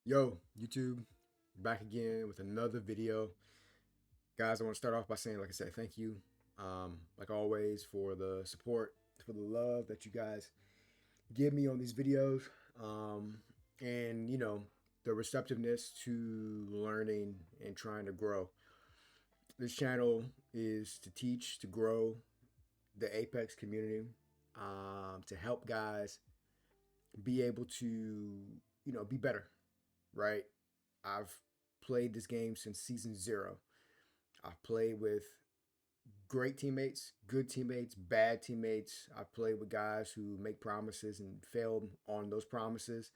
Yo, YouTube, back again with another video. Guys, I want to start off by saying, like I said, thank you, like always, for the support, for the love that you guys give me on these videos, um, and, the receptiveness to learning and trying to grow. This channel is to teach, to grow the Apex community, to help guys be able to, be better, right? I've played this game since season 0. I've played with great teammates, good teammates, bad teammates. I've played with guys who make promises and fail on those promises.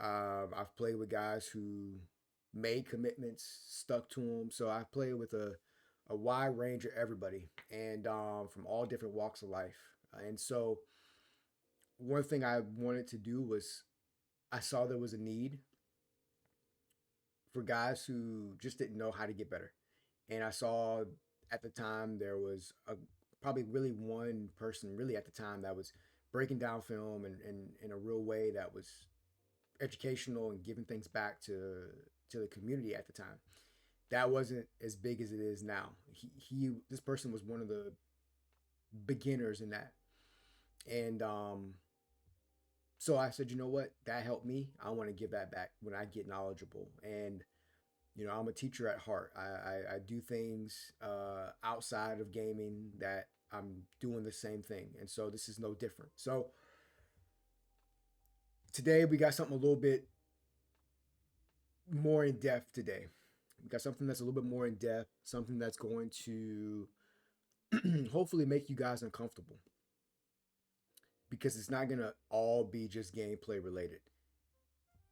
I've played with guys who made commitments, stuck to them. So I've played with a wide range of everybody and from all different walks of life. And so one thing I wanted to do was I saw there was a need for guys who just didn't know how to get better. And I saw at the time there was probably really one person really at the time that was breaking down film and in a real way that was educational and giving things back to the community at the time. That wasn't as big as it is now. He this person was one of the beginners in that. And so I said, you know what? That helped me. I want to give that back when I get knowledgeable. And I'm a teacher at heart. I do things outside of gaming that I'm doing the same thing. And so this is no different. So today we got something a little bit more in depth today. We got something that's a little bit more in depth, something that's going to hopefully make you guys uncomfortable because it's not going to all be just gameplay related.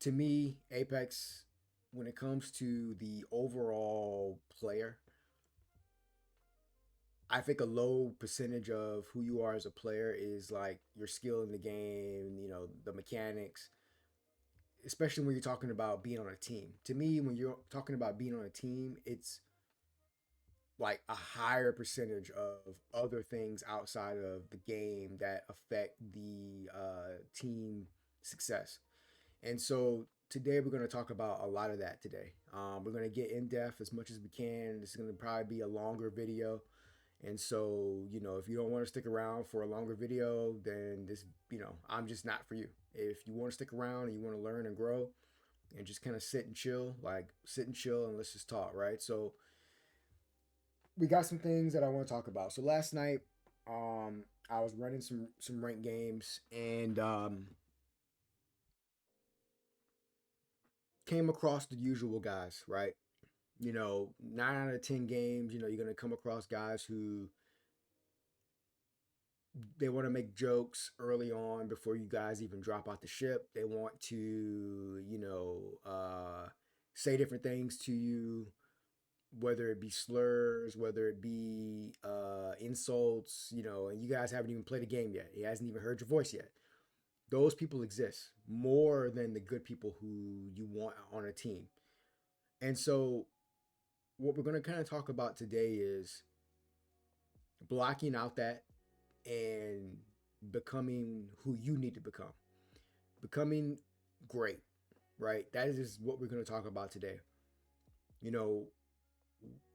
To me, Apex, when it comes to the overall player, I think a low percentage of who you are as a player is like your skill in the game, the mechanics, especially when you're talking about being on a team. To me, when you're talking about being on a team, it's like a higher percentage of other things outside of the game that affect the team success. And so today we're going to talk about a lot of that today. We're going to get in depth as much as we can. This is going to probably be a longer video. And so, if you don't want to stick around for a longer video, then I'm just not for you. If you want to stick around and you want to learn and grow and just kind of sit and chill, like sit and chill and let's just talk, right? So, we got some things that I want to talk about. So, last night, I was running some ranked games and came across the usual guys, right? 9 out of 10 games, you're going to come across guys who they want to make jokes early on before you guys even drop out the ship. They want to, say different things to you, whether it be slurs, whether it be insults, and you guys haven't even played a game yet. He hasn't even heard your voice yet. Those people exist more than the good people who you want on a team. And so, what we're going to kind of talk about today is blocking out that and becoming who you need to become. Becoming great, right? That is what we're going to talk about today. You know,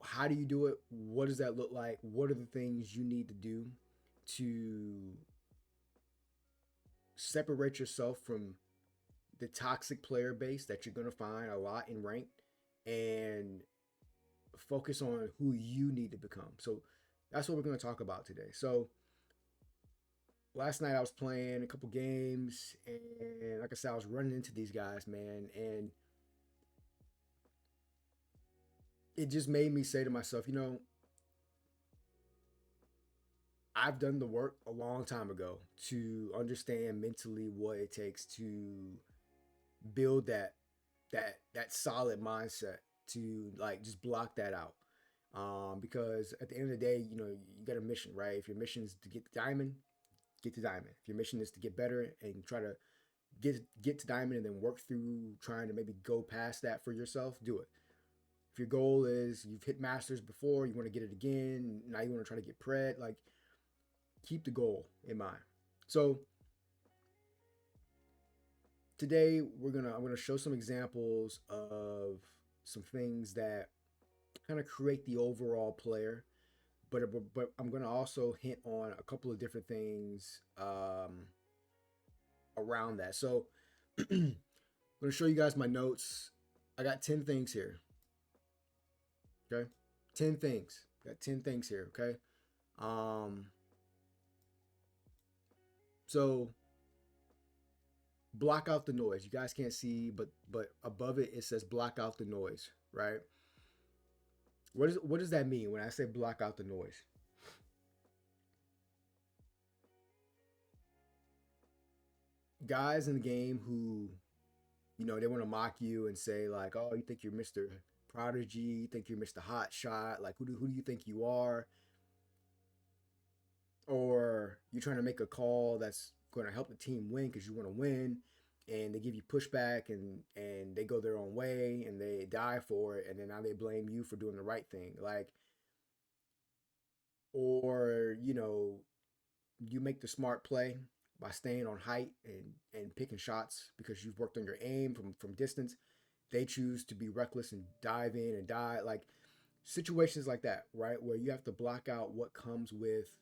how do you do it? What does that look like? What are the things you need to do to separate yourself from the toxic player base that you're going to find a lot in ranked and focus on who you need to become? So that's what we're going to talk about today. So last night I was playing a couple games, and like I said, I was running into these guys, man, and it just made me say to myself, I've done the work a long time ago to understand mentally what it takes to build that solid mindset to like just block that out. Because at the end of the day, you got a mission, right? If your mission is to get the diamond, get to diamond. If your mission is to get better and try to get to diamond and then work through trying to maybe go past that for yourself, do it. If your goal is you've hit masters before, you want to get it again, now you want to try to get pred, like keep the goal in mind. So today I'm gonna show some examples of some things that kind of create the overall player, but I'm gonna also hint on a couple of different things around that. So I'm gonna show you guys my notes. I got 10 things here. Okay, 10 things. Got 10 things here. Okay, um, so block out the noise. You guys can't see, but above it it says block out the noise, right? What does that mean when I say block out the noise? Guys in the game who, they want to mock you and say like, "Oh, you think you're Mr. Prodigy? You think you're Mr. Hot Shot? Like, who do you think you are?" Or you're trying to make a call that's going to help the team win because you want to win, and they give you pushback and they go their own way and they die for it, and then now they blame you for doing the right thing. Like, or you make the smart play by staying on height and picking shots because you've worked on your aim from distance. They choose to be reckless and dive in and die. Like situations like that, right? Where you have to block out what comes with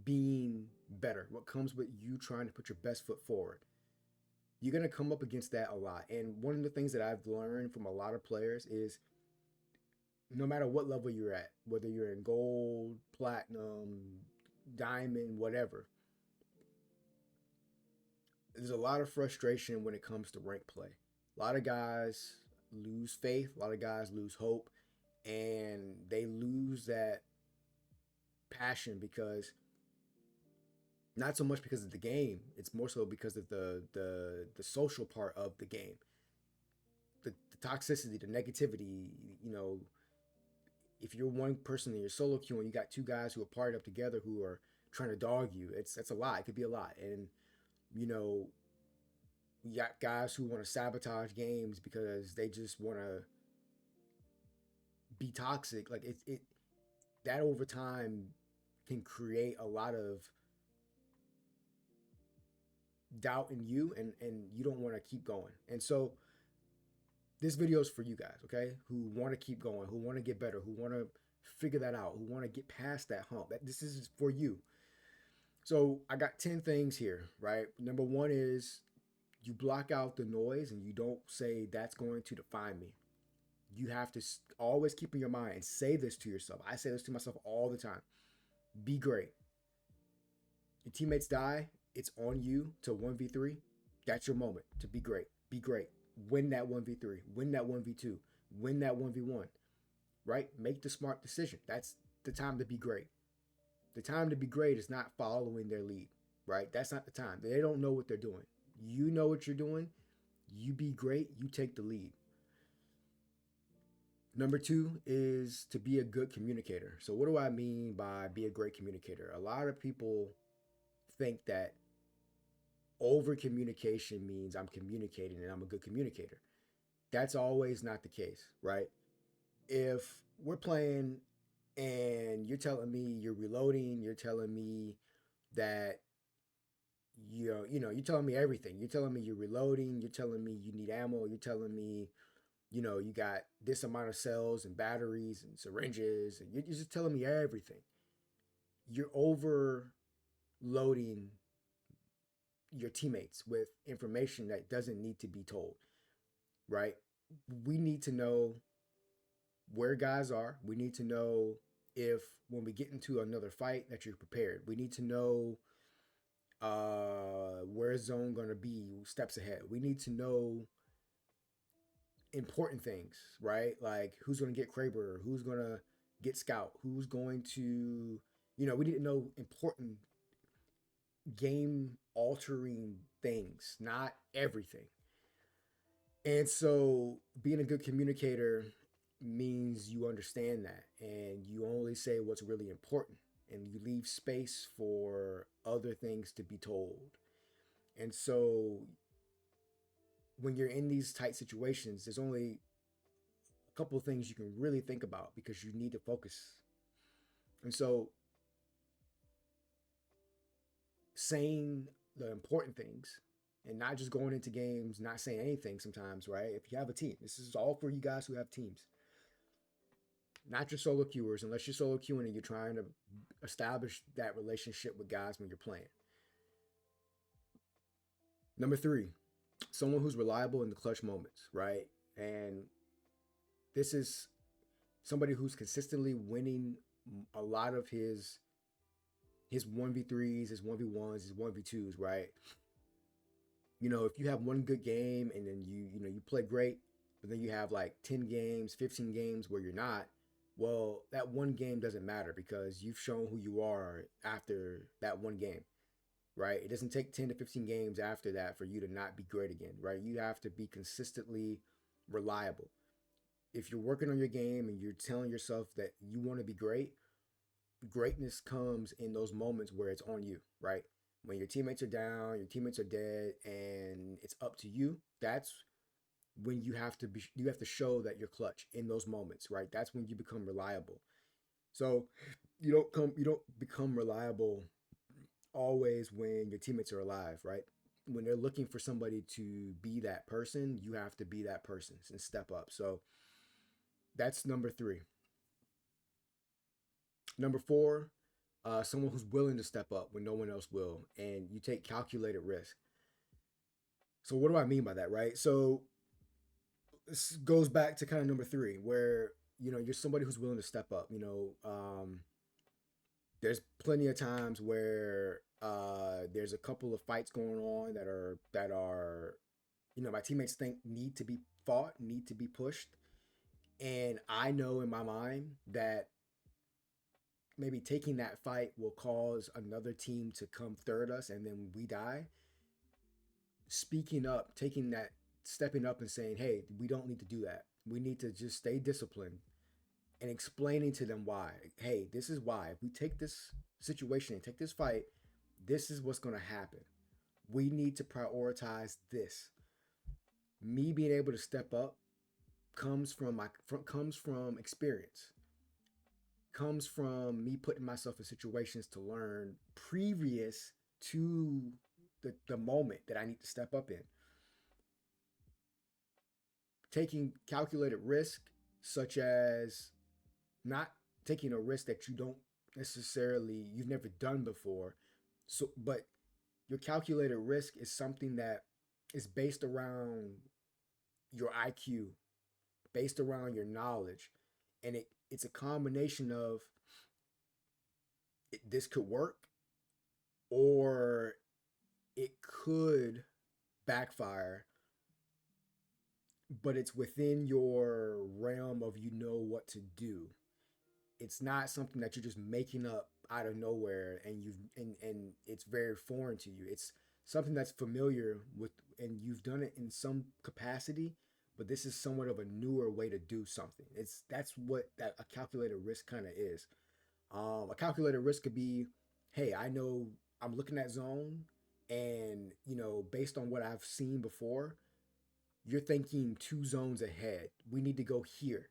being better, what comes with you trying to put your best foot forward. You're going to come up against that a lot. And one of the things that I've learned from a lot of players is no matter what level you're at, whether you're in gold, platinum, diamond, whatever, there's a lot of frustration when it comes to rank play. A lot of guys lose faith, a lot of guys lose hope, and they lose that passion because not so much because of the game, it's more so because of the social part of the game. The toxicity, the negativity, if you're one person in your solo queue and you got two guys who are partied up together who are trying to dog you, that's a lot. It could be a lot. And you know, you got guys who want to sabotage games because they just want to be toxic. Like it that over time can create a lot of doubt in you, and you don't want to keep going. And so this video is for you guys, okay, who want to keep going, who want to get better, who want to figure that out, who want to get past that hump. This is for you. So I got 10 things here, right? Number one is you block out the noise and you don't say that's going to define me. You have to always keep in your mind and say this to yourself. I say this to myself all the time. Be great. Your teammates die, it's on you to 1v3. That's your moment to be great. Be great. Win that 1v3. Win that 1v2. Win that 1v1. Right? Make the smart decision. That's the time to be great. The time to be great is not following their lead, right? That's not the time. They don't know what they're doing. You know what you're doing. You be great. You take the lead. Number two is to be a good communicator. So what do I mean by be a great communicator? A lot of people think that over communication means I'm communicating and I'm a good communicator. That's always not the case, right? If we're playing and you're telling me you're reloading, you're telling me that you're telling me everything. You're telling me you're reloading, you're telling me you need ammo, you're telling me, you got this amount of cells and batteries and syringes, and you're just telling me everything. You're overloading your teammates with information that doesn't need to be told, right? We need to know where guys are. We need to know if when we get into another fight that you're prepared. We need to know where zone going to be steps ahead. We need to know important things, right? Like who's going to get Kraber, who's going to get Scout, who's going to, we need to know important game altering things, not everything. And so being a good communicator means you understand that and you only say what's really important and you leave space for other things to be told. And so when you're in these tight situations, there's only a couple of things you can really think about because you need to focus. And so saying the important things and not just going into games, not saying anything sometimes, right? If you have a team, this is all for you guys who have teams, not your solo queuers, unless you're solo queuing and you're trying to establish that relationship with guys when you're playing. Number three, someone who's reliable in the clutch moments, right? And this is somebody who's consistently winning a lot of his 1v3s, his 1v1s, his 1v2s, right? If you have one good game and then you play great, but then you have like 10 games, 15 games where you're not, well, that one game doesn't matter because you've shown who you are after that one game, right? It doesn't take 10 to 15 games after that for you to not be great again, right? You have to be consistently reliable. If you're working on your game and you're telling yourself that you want to be great, greatness comes in those moments where it's on you, right? When your teammates are down, your teammates are dead, and it's up to you. That's when you have to show that you're clutch in those moments, right? That's when you become reliable. So you don't become reliable always when your teammates are alive, right? When they're looking for somebody to be that person, you have to be that person and step up. So that's number three. Number four, someone who's willing to step up when no one else will, and you take calculated risk. So what do I mean by that, right? So this goes back to kind of number three, where you're somebody who's willing to step up. There's plenty of times where there's a couple of fights going on that are my teammates think need to be fought, need to be pushed, and I know in my mind that maybe taking that fight will cause another team to come third us and then we die. Speaking up, taking that, stepping up and saying, hey, we don't need to do that. We need to just stay disciplined and explaining to them why. Hey, this is why. If we take this situation and take this fight, this is what's going to happen. We need to prioritize this. Me being able to step up comes from experience, comes from me putting myself in situations to learn previous to the moment that I need to step up in. Taking calculated risk, such as not taking a risk that you've never done before. So, but your calculated risk is something that is based around your IQ, based around your knowledge, and it's a combination of this could work or it could backfire, but it's within your realm of what to do. It's not something that you're just making up out of nowhere and it's very foreign to you. It's something that's familiar with and you've done it in some capacity, but this is somewhat of a newer way to do something. That's what that a calculated risk kind of is. A calculated risk could be, hey, I know I'm looking at zone, and based on what I've seen before, you're thinking two zones ahead. We need to go here.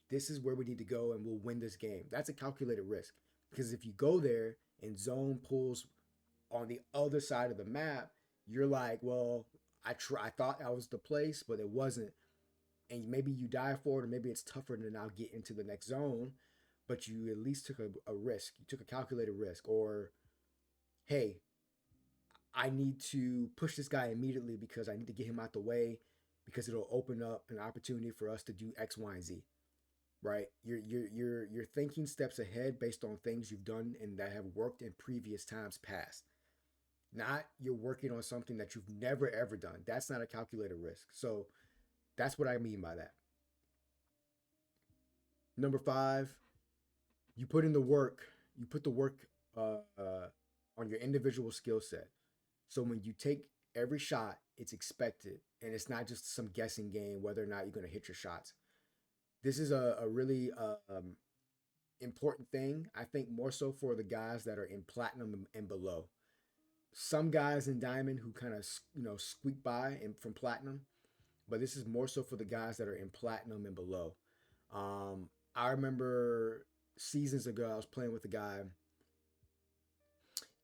This is where we need to go, and we'll win this game. That's a calculated risk because if you go there and zone pulls on the other side of the map, you're like, well, I thought that was the place, but it wasn't, and maybe you die for it, or maybe it's tougher to now get into the next zone, but you at least took a risk. You took a calculated risk, or hey, I need to push this guy immediately because I need to get him out the way because it'll open up an opportunity for us to do X, Y, and Z. Right? You're thinking steps ahead based on things you've done and that have worked in previous times past. Not you're working on something that you've never ever done. That's not a calculated risk. So that's what I mean by that. Number five, you put in the work. You put the work on your individual skill set. So when you take every shot, it's expected, and it's not just some guessing game whether or not you're going to hit your shots. This is a really important thing. I think more so for the guys that are in platinum and below. Some guys in diamond who kind of squeak by from platinum, but this is more so for the guys that are in platinum and below. I remember seasons ago I was playing with a guy,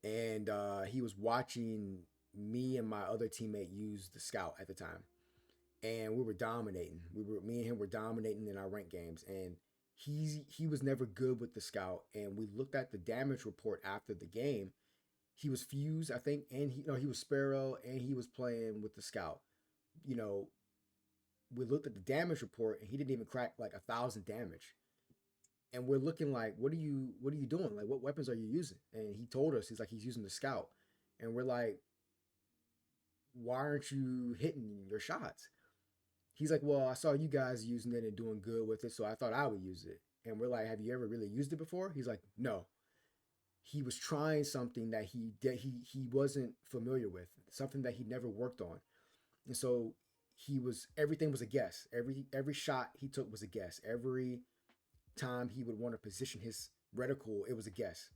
and he was watching me and my other teammate used the scout at the time, and we were dominating. Me and him were dominating in our rank games, and he was never good with the scout. And we looked at the damage report after the game. He was fused, I think, and he was Sparrow, and he was playing with the scout. You know, we looked at the damage report, and he didn't even crack like 1,000 damage. And we're looking like, what are you doing? Like, what weapons are you using? And he told us, he's using the scout, and we're like, why aren't you hitting your shots? He's like, well, I saw you guys using it and doing good with it, so I thought I would use it. And we're like, have you ever really used it before? He's like, no. He was trying something that he wasn't familiar with, something that he never worked on, and so everything was a guess. Every shot he took was a guess. Every time he would want to position his reticle, it was a guess.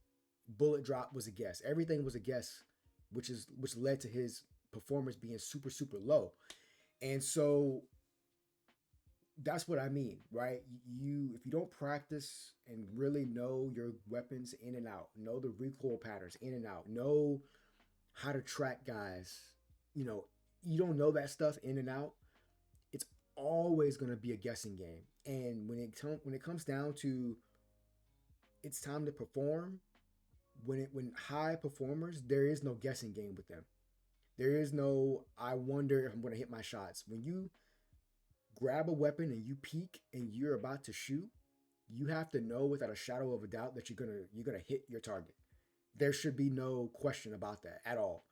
Bullet drop was a guess. Everything was a guess, which led to his performance being super super low. And so that's what I mean, right? If you don't practice and really know your weapons in and out, know the recoil patterns in and out, know how to track guys, you know, you don't know that stuff in and out, it's always going to be a guessing game. And when it comes down to it's time to perform, when high performers, there is no guessing game with them. There is no I wonder if I'm going to hit my shots. When you grab a weapon and you peek and you're about to shoot, you have to know without a shadow of a doubt that you're gonna hit your target. There should be no question about that at all.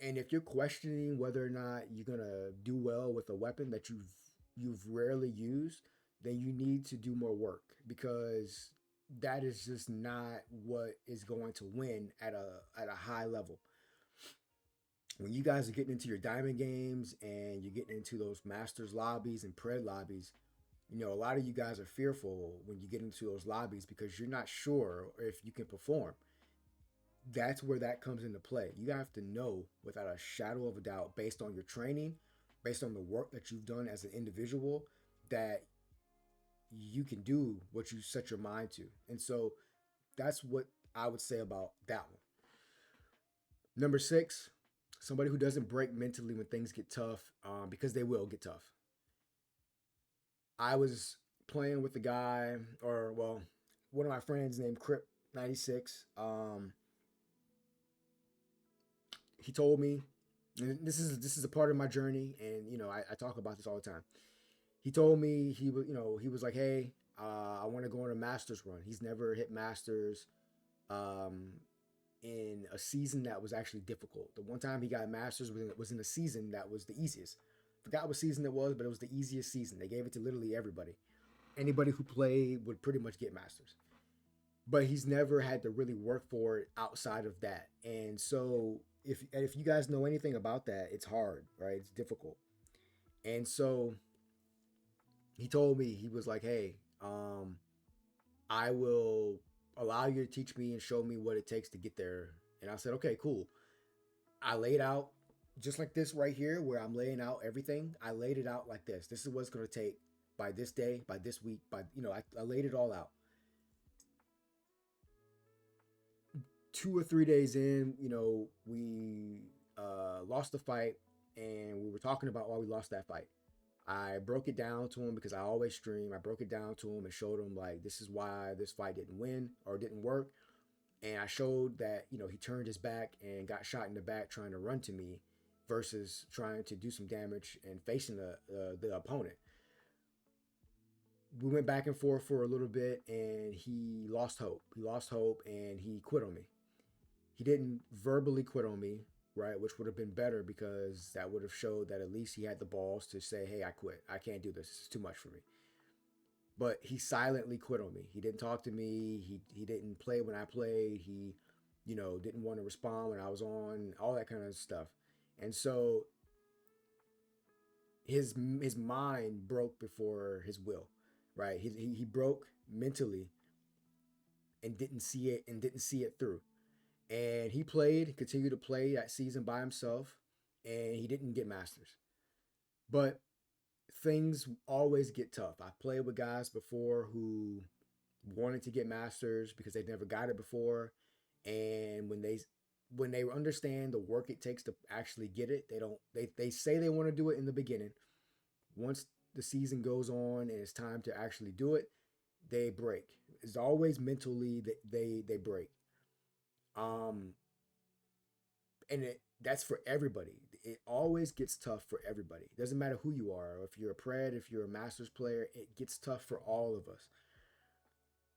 And if you're questioning whether or not you're gonna do well with a weapon that you've rarely used, then you need to do more work, because that is just not what is going to win at a high level. When you guys are getting into your diamond games and you're getting into those masters lobbies and pred lobbies, a lot of you guys are fearful when you get into those lobbies because you're not sure if you can perform. That's where that comes into play. You have to know without a shadow of a doubt, based on your training, based on the work that you've done as an individual, that you can do what you set your mind to. And so that's what I would say about that one. Number 6, somebody who doesn't break mentally when things get tough, because they will get tough. I was playing with a guy, or well, one of my friends named Crip96. He told me, and this is a part of my journey, and I talk about this all the time. He told me he was like, hey, I want to go on a Masters run. He's never hit Masters in a season that was actually difficult. The one time he got Masters was in a season that was the easiest. Forgot what season it was, but it was the easiest season. They gave it to literally everybody. Anybody who played would pretty much get Masters. But he's never had to really work for it outside of that. And so if you guys know anything about that, it's hard, right? It's difficult. And so he told me, he was like, hey, I will allow you to teach me and show me what it takes to get there. And I said, okay, cool. I laid out just like this right here, where I'm laying out everything. I laid it out like this. This is what it's going to take by this day, by this week, I laid it all out. 2 or 3 days in, we lost the fight, and we were talking about why we lost that fight. I broke it down to him because I always stream. I broke it down to him and showed him, like, this is why this fight didn't win or didn't work. And I showed that, he turned his back and got shot in the back trying to run to me versus trying to do some damage and facing the opponent. We went back and forth for a little bit, and he lost hope. He lost hope, and he quit on me. He didn't verbally quit on me, right? Which would have been better, because that would have showed that at least he had the balls to say, hey, I quit. I can't do this. It's too much for me. But he silently quit on me. He didn't talk to me. He didn't play when I played. He, didn't want to respond when I was on, all that kind of stuff. And so his mind broke before his will, right? He broke mentally and didn't see it through. And he continued to play that season by himself, and he didn't get Masters. But things always get tough. I've played with guys before who wanted to get Masters because they've never got it before. And when they when they understand the work it takes to actually get it, they say they want to do it in the beginning. Once the season goes on and it's time to actually do it, they break. It's always mentally that they break. Um, and that's for everybody. It always gets tough for everybody. It doesn't matter who you are. If you're a pred, if you're a masters player, it gets tough for all of us.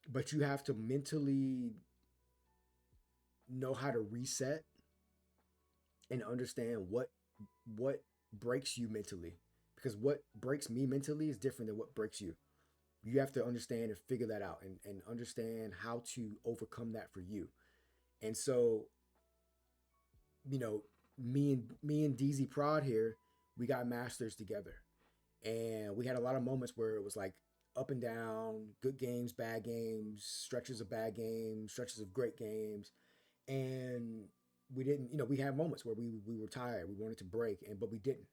But you have to mentally know how to reset and understand what breaks you mentally, because what breaks me mentally is different than what breaks you. You have to understand and figure that out, and understand how to overcome that for you. And so, you know, me and DZ Prod here, we got masters together, and we had a lot of moments where it was like up and down, good games, bad games, stretches of bad games, stretches of great games, and we didn't. We had moments where we were tired, we wanted to break, but we didn't.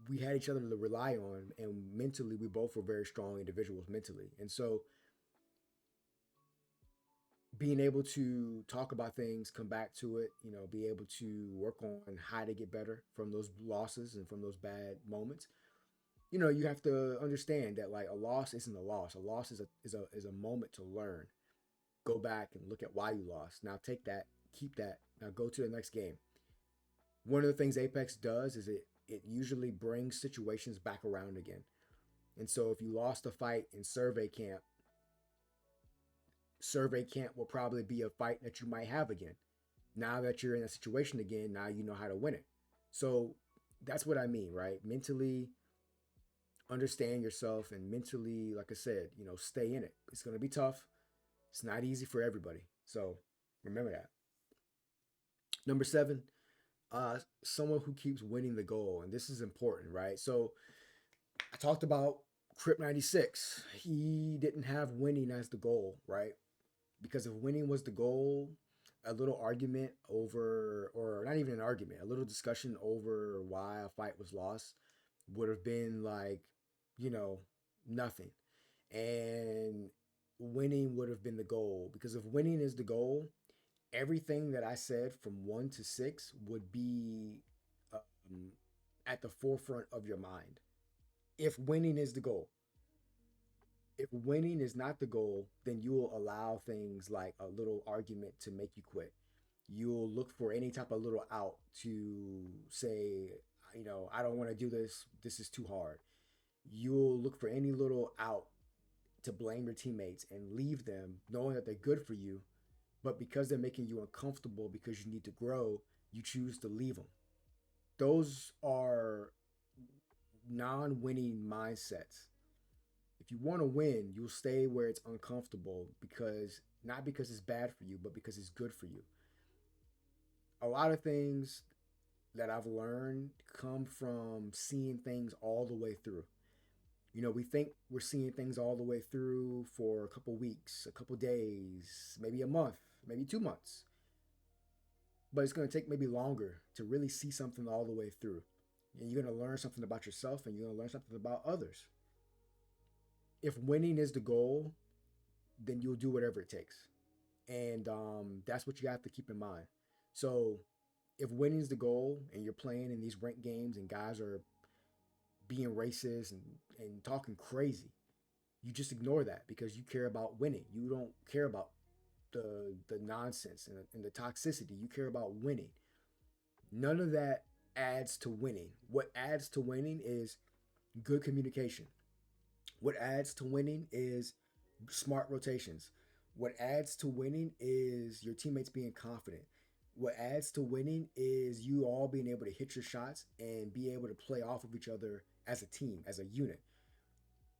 We had each other to rely on, and mentally, we both were very strong individuals mentally, and so being able to talk about things, come back to it, be able to work on how to get better from those losses and from those bad moments. You have to understand that like a loss isn't a loss. A loss is a moment to learn. Go back and look at why you lost. Now take that, keep that. Now go to the next game. One of the things Apex does is it usually brings situations back around again. And so if you lost a fight in survey camp will probably be a fight that you might have again. Now that you're in a situation again, now you know how to win it. So that's what I mean, right? Mentally understand yourself, and mentally, like I said, stay in it. It's going to be tough. It's not easy for everybody. So remember that. Number 7, someone who keeps winning the goal. And this is important, right? So I talked about Crip 96. He didn't have winning as the goal, right? Because if winning was the goal, a little argument over, or not even an argument, a little discussion over why a fight was lost would have been like, you know, nothing. And winning would have been the goal. Because if winning is the goal, everything that I said from 1 to 6 would be um, at the forefront of your mind. If winning is the goal, if winning is not the goal, then you will allow things like a little argument to make you quit. You'll look for any type of little out to say, I don't want to do this. This is too hard. You'll look for any little out to blame your teammates and leave them knowing that they're good for you. But because they're making you uncomfortable because you need to grow, you choose to leave them. Those are non winning mindsets. If you want to win, you'll stay where it's uncomfortable, because not because it's bad for you, but because it's good for you. A lot of things that I've learned come from seeing things all the way through. We think we're seeing things all the way through for a couple weeks, a couple days, maybe a month, maybe 2 months. But it's going to take maybe longer to really see something all the way through. And you're going to learn something about yourself, and you're going to learn something about others. If winning is the goal, then you'll do whatever it takes. And that's what you have to keep in mind. So if winning is the goal and you're playing in these ranked games and guys are being racist and talking crazy, you just ignore that because you care about winning. You don't care about the nonsense and the toxicity. You care about winning. None of that adds to winning. What adds to winning is good communication. What adds to winning is smart rotations. What adds to winning is your teammates being confident. What adds to winning is you all being able to hit your shots and be able to play off of each other as a team, as a unit.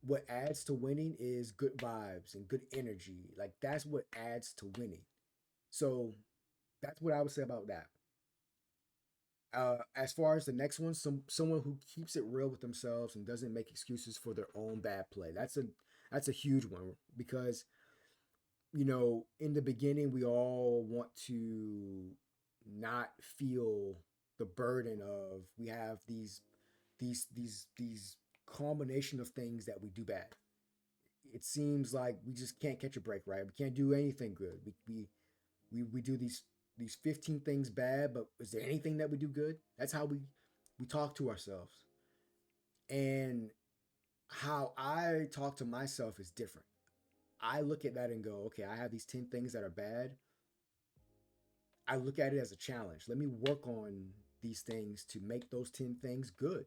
What adds to winning is good vibes and good energy. Like that's what adds to winning. So that's what I would say about that. As far as the next one, someone who keeps it real with themselves and doesn't make excuses for their own bad play. That's a huge one, because in the beginning we all want to not feel the burden of, we have these combination of things that we do bad. It seems like we just can't catch a break, right? We can't do anything good. We do these these 15 things bad, but is there anything that we do good? That's how we talk to ourselves. And how I talk to myself is different. I look at that and go, okay, I have these 10 things that are bad. I look at it as a challenge. Let me work on these things to make those 10 things good.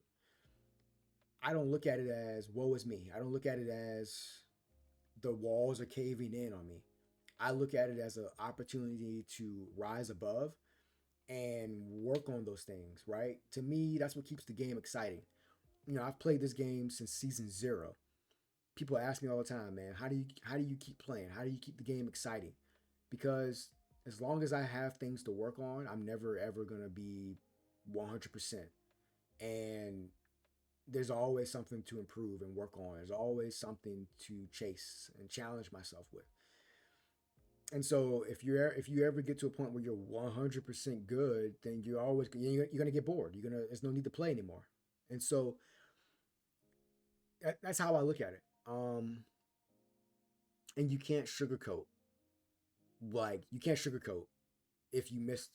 I don't look at it as woe is me. I don't look at it as the walls are caving in on me. I look at it as an opportunity to rise above and work on those things, right? To me, that's what keeps the game exciting. I've played this game since season 0. People ask me all the time, man, how do you keep playing? How do you keep the game exciting? Because as long as I have things to work on, I'm never ever going to be 100%. And there's always something to improve and work on. There's always something to chase and challenge myself with. And so if you ever get to a point where you're 100% good, then you're gonna get bored. There's no need to play anymore. And so that's how I look at it. And you can't sugarcoat. Like you can't sugarcoat if you missed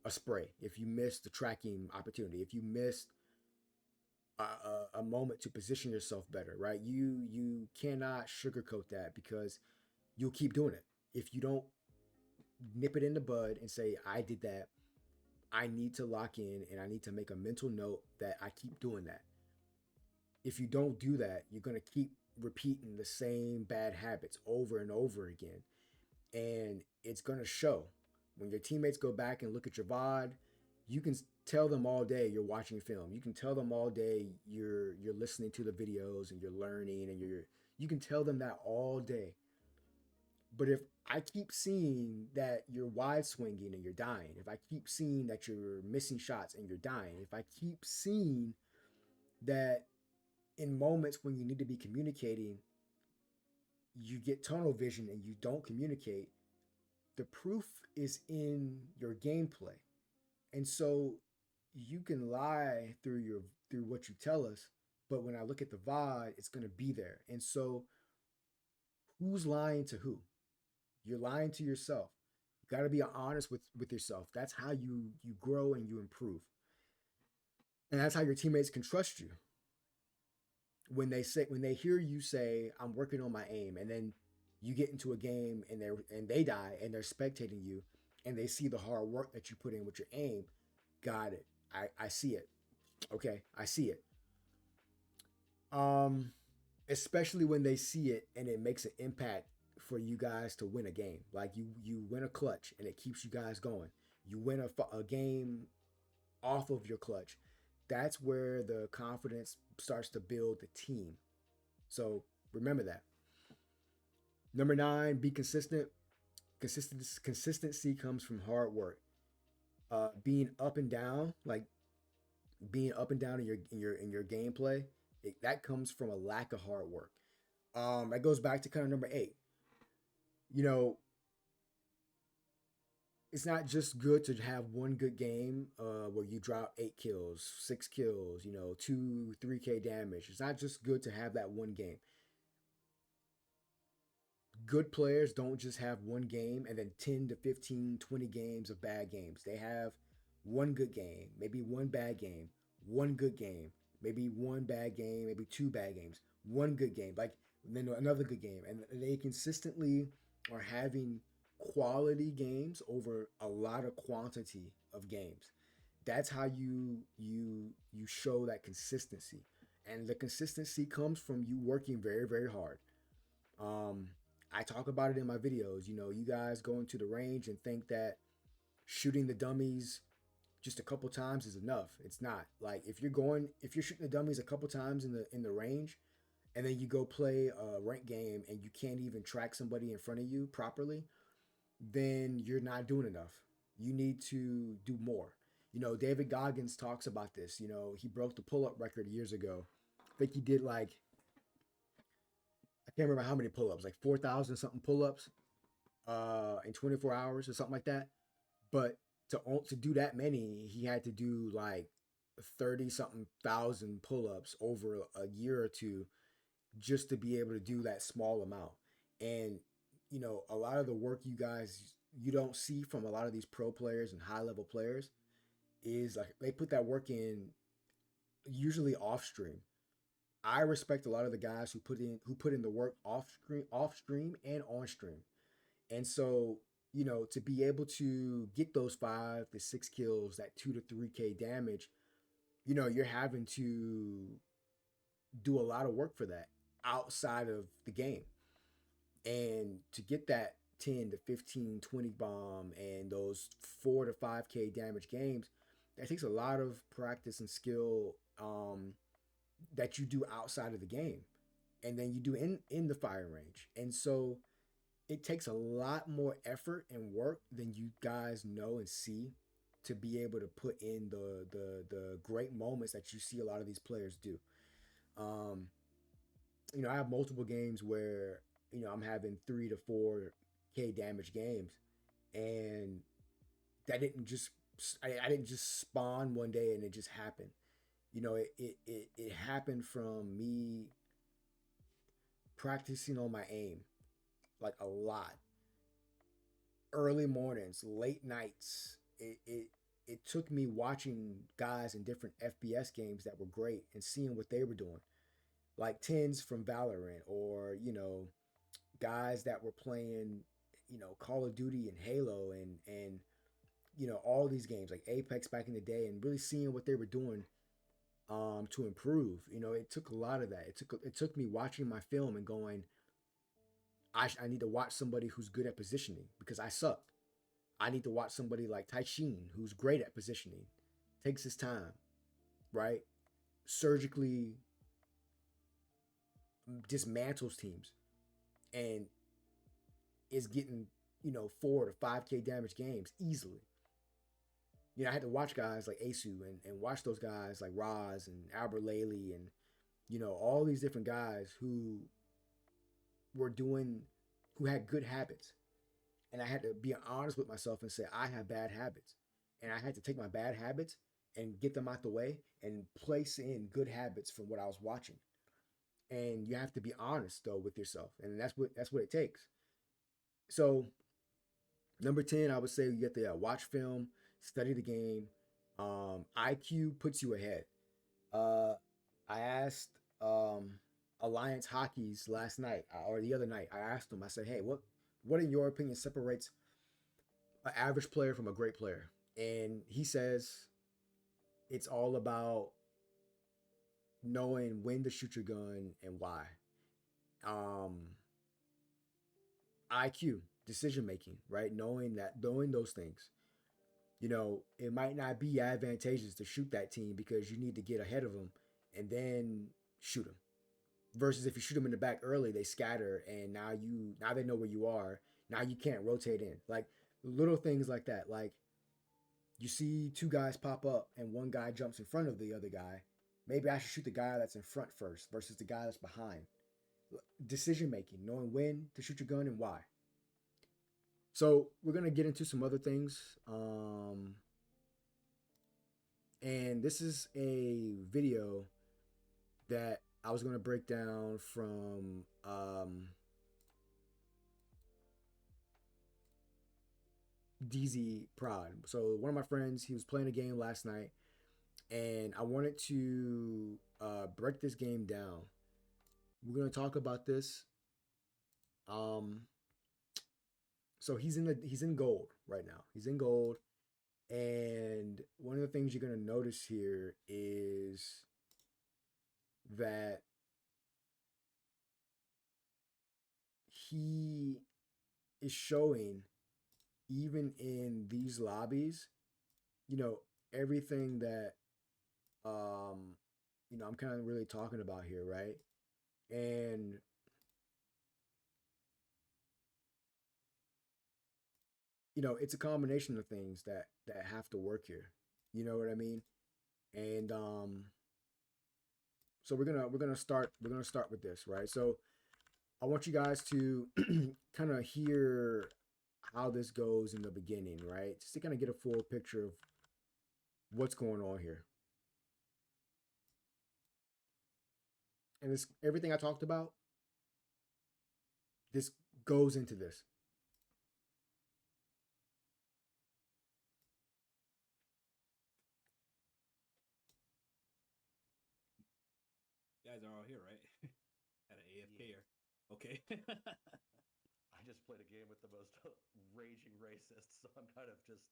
a spray, if you missed the tracking opportunity, if you missed a moment to position yourself better, right? You cannot sugarcoat that because you'll keep doing it. If you don't nip it in the bud and say, I did that, I need to lock in and I need to make a mental note that I keep doing that. If you don't do that, you're going to keep repeating the same bad habits over and over again. And it's going to show. When your teammates go back and look at your VOD, you can tell them all day you're watching film. You can tell them all day you're listening to the videos and you're learning and you can tell them that all day. But if I keep seeing that you're wide swinging and you're dying, if I keep seeing that you're missing shots and you're dying, if I keep seeing that in moments when you need to be communicating, you get tunnel vision and you don't communicate, the proof is in your gameplay. And so you can lie through what you tell us, but when I look at the VOD, it's going to be there. And so who's lying to who? You're lying to yourself. You got to be honest with yourself. That's how you grow and you improve. And that's how your teammates can trust you. When they hear you say, I'm working on my aim, and then you get into a game and they die and they're spectating you and they see the hard work that you put in with your aim, got it. I see it. Okay, I see it. Um, Especially when they see it and it makes an impact for you guys to win a game. Like you win a clutch and it keeps you guys going. You win a game off of your clutch. That's where the confidence starts to build the team. So remember that. Number 9, be consistent. Consistency comes from hard work. Being up and down, like being up and down in your gameplay, that comes from a lack of hard work. That goes back to kind of number 8. You know, it's not just good to have one good game where you drop 8 kills, 6 kills, 2, 3K damage. It's not just good to have that one game. Good players don't just have one game and then 10 to 15, 20 games of bad games. They have one good game, maybe one bad game, one good game, maybe one bad game, maybe 2 bad games, one good game, like then another good game. And they consistently are having quality games over a lot of quantity of games. That's how you show that consistency. And the consistency comes from you working very, very hard. Um, I talk about it in my videos. You guys go into the range and think that shooting the dummies just a couple times is enough. It's not. Like if you're shooting the dummies a couple times in the range, and then you go play a rank game and you can't even track somebody in front of you properly, then you're not doing enough. You need to do more. David Goggins talks about this. He broke the pull-up record years ago. I think he did like I can't remember how many pull-ups, like 4,000 something pull-ups in 24 hours or something like that. But to do that many, he had to do like 30 something thousand pull-ups over a year or two just to be able to do that small amount. And a lot of the work you guys you don't see from a lot of these pro players and high level players is like they put that work in usually off stream. I respect a lot of the guys who put in the work off stream and on stream. And so, to be able to get those 5 to 6 kills, that 2 to 3K damage, you're having to do a lot of work for that outside of the game. And to get that 10 to 15, 20 bomb and those 4 to 5K damage games, that takes a lot of practice and skill that you do outside of the game. And then you do in the firing range. And so it takes a lot more effort and work than you guys know and see to be able to put in the great moments that you see a lot of these players do. Um, I have multiple games where I'm having 3 to 4K damage games, and that didn't just I didn't just spawn one day and it just happened. It happened from me practicing on my aim like a lot, early mornings, late nights. It took me watching guys in different FPS games that were great and seeing what they were doing, like tens from Valorant, or guys that were playing Call of Duty and Halo and all these games like Apex back in the day, and really seeing what they were doing to improve. It took a lot of that. It took me watching my film and going, I need to watch somebody who's good at positioning because I suck. I need to watch somebody like Taishin who's great at positioning, takes his time, right? Surgically dismantles teams and is getting 4 to 5K damage games easily. I had to watch guys like Asu and watch those guys like Roz and Albert Laley and all these different guys were doing who had good habits. And I had to be honest with myself and say I have bad habits. And I had to take my bad habits and get them out the way and place in good habits from what I was watching. And you have to be honest though with yourself. And that's what it takes. So number 10, I would say you get to watch film, study the game. IQ puts you ahead. Uh, I asked Alliance Hockey's last night or the other night. I asked him. I said, "Hey, what in your opinion separates an average player from a great player?" And he says it's all about knowing when to shoot your gun and why. Um, IQ, decision making, right? Knowing those things. It might not be advantageous to shoot that team because you need to get ahead of them and then shoot them. Versus if you shoot them in the back early, they scatter and now they know where you are. Now you can't rotate in. Like little things like that. Like you see two guys pop up and one guy jumps in front of the other guy. Maybe I should shoot the guy that's in front first versus the guy that's behind. Decision making, knowing when to shoot your gun and why. So we're gonna get into some other things. And this is a video that I was gonna break down from DZ Prod. So one of my friends, he was playing a game last night, and I wanted to break this game down. We're gonna talk about this. Um, so he's in gold right now. He's in gold, and one of the things you're gonna notice here is that he is showing even in these lobbies, you know, everything that um I'm kind of really talking about here, right? And it's a combination of things that have to work here. You know what I mean? And so we're gonna start with this, right? So I want you guys to kind of hear how this goes in the beginning, right? Just to kind of get a full picture of what's going on here. And this everything I talked about, this goes into this. are all here, right? At an AFK. Okay. I just played a game with the most raging racists, so I'm kind of just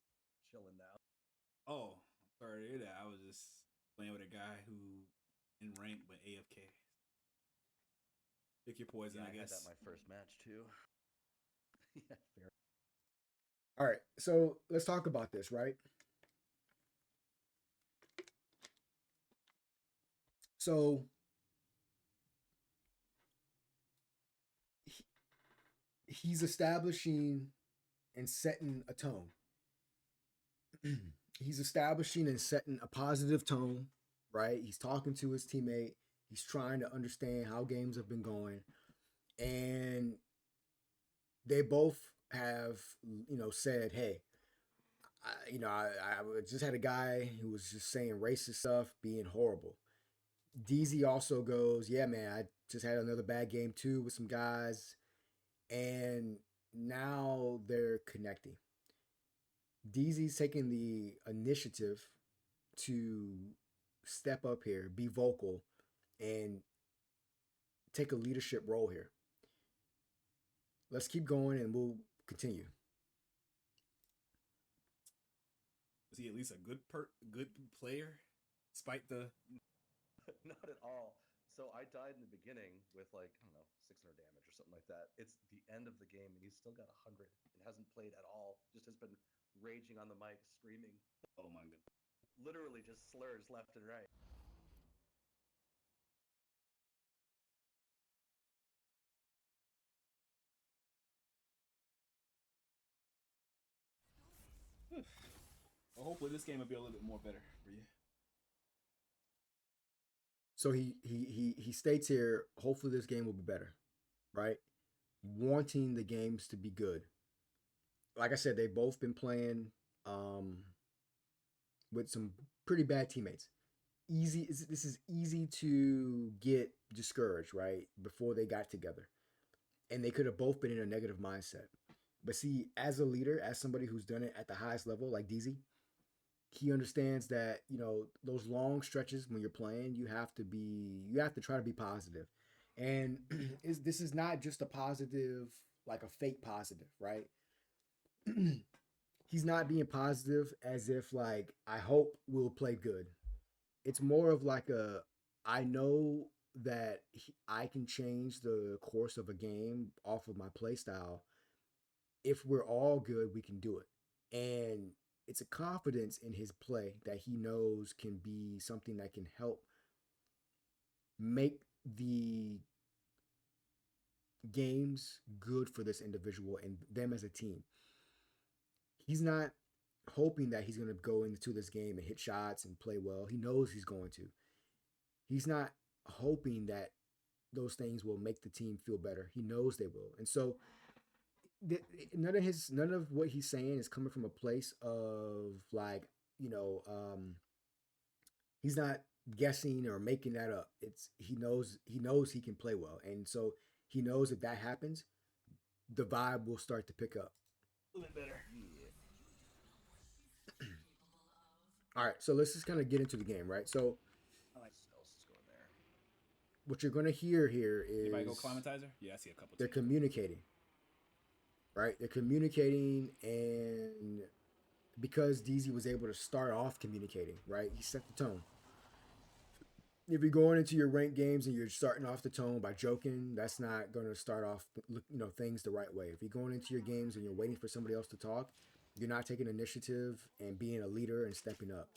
chilling now. Oh, I'm sorry to hear that. I was just playing with a guy who in rank but AFK. Pick your poison, Yeah, I I had that guess. my first match too. Yeah, fair. All right, so let's talk about this, right? So he's establishing and setting a tone. He's establishing and setting a positive tone, right? He's talking to his teammate. He's trying to understand how games have been going. And they both have, said, hey, I just had a guy who was just saying racist stuff, being horrible. DZ also goes, yeah, man, I just had another bad game too with some guys. And now they're connecting. DZ's taking the initiative to step up here, be vocal, and take a leadership role here. Let's keep going and we'll continue. Was he at least a good player, despite the? Not at all. So I died in the beginning with like, I don't know, 600 damage or something like that. It's the end of the game and he's still got 100 and hasn't played at all. Just has been raging on the mic, screaming. Oh my god. Literally just slurs left and right. Well, hopefully this game will be a little bit more better for you. So he states here, hopefully this game will be better, right? Wanting the games to be good. Like I said, they've both been playing with some pretty bad teammates. This is easy to get discouraged, right? Before they got together. And they could have both been in a negative mindset. But see, as a leader, as somebody who's done it at the highest level, like DZ, he understands that, those long stretches when you're playing, you have to try to be positive. And this is not just a positive, like a fake positive, right? He's not being positive as if like I hope we'll play good. It's more of like a I know that I can change the course of a game off of my play style. If we're all good, we can do it. And it's a confidence in his play that he knows can be something that can help make the games good for this individual and them as a team. He's not hoping that he's going to go into this game and hit shots and play well. He knows he's going to. He's not hoping that those things will make the team feel better. He knows they will. And so none of what he's saying is coming from a place of like, he's not guessing or making that up. It's he knows he can play well. And so he knows if that happens, the vibe will start to pick up. A little bit better. Yeah. All right, so let's just kind of get into the game, right? So I like. What else is going there? what you're going to hear here Anybody go is climatizer? Yeah, I see a couple they're too. communicating, right? They're communicating, and because DZ was able to start off communicating, right? He set the tone. If you're going into your ranked games and you're starting off the tone by joking, that's not going to start off, things the right way. If you're going into your games and you're waiting for somebody else to talk, you're not taking initiative and being a leader and stepping up,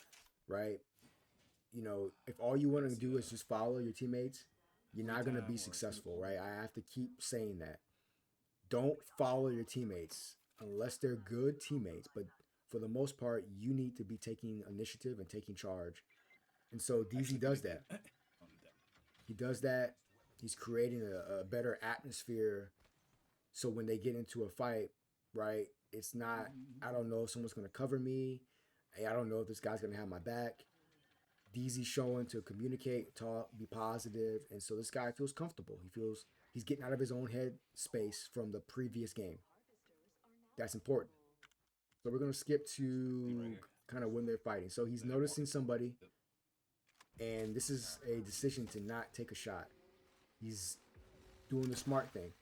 right? If all you want to do is just follow your teammates, you're Free not going to be time or successful, right? I have to keep saying that. Don't follow your teammates unless they're good teammates, but for the most part, you need to be taking initiative and taking charge. And so DZ actually give me does that. that. Don't need that. He does that. He's creating a better atmosphere. So when they get into a fight, right, it's not, I don't know if someone's going to cover me. Hey, I don't know if this guy's going to have my back. DZ's showing to communicate, talk, be positive. And so this guy feels comfortable. He feels he's getting out of his own head space from the previous game. That's important. So we're going to skip Thing right to here. kind of when they're fighting. So he's That I want. noticing somebody And this is a decision to not take a shot. He's doing the smart thing,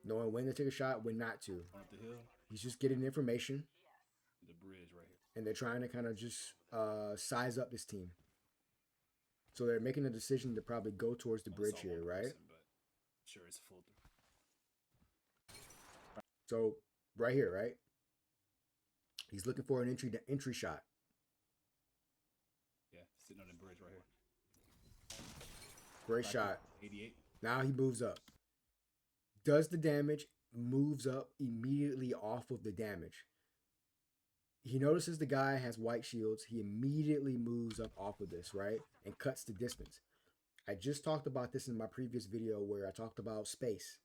knowing when to take a shot, when not to. Going up the hill. He's just getting information. The bridge right here. And they're trying to kind of just size up this team. So they're making a decision to probably go towards the bridge here, right? Person, but sure, it's full. So right here, right? He's looking for an entry shot. Yeah, sitting on the bridge right here. Great shot. 88. Now he moves up. Does the damage, moves up immediately off of the damage. He notices the guy has white shields. He immediately moves up off of this, right? And cuts the distance. I just talked about this in my previous video where I talked about space.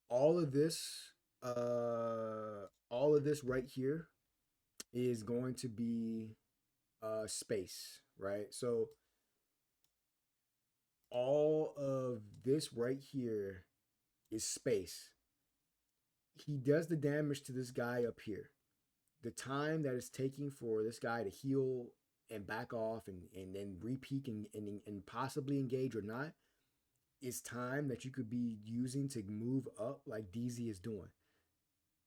All of this right here is going to be space, right? So all of this right here is space. He does the damage to this guy up here. The time that it's taking for this guy to heal and back off and then re-peak and possibly engage or not is time that you could be using to move up like DZ is doing.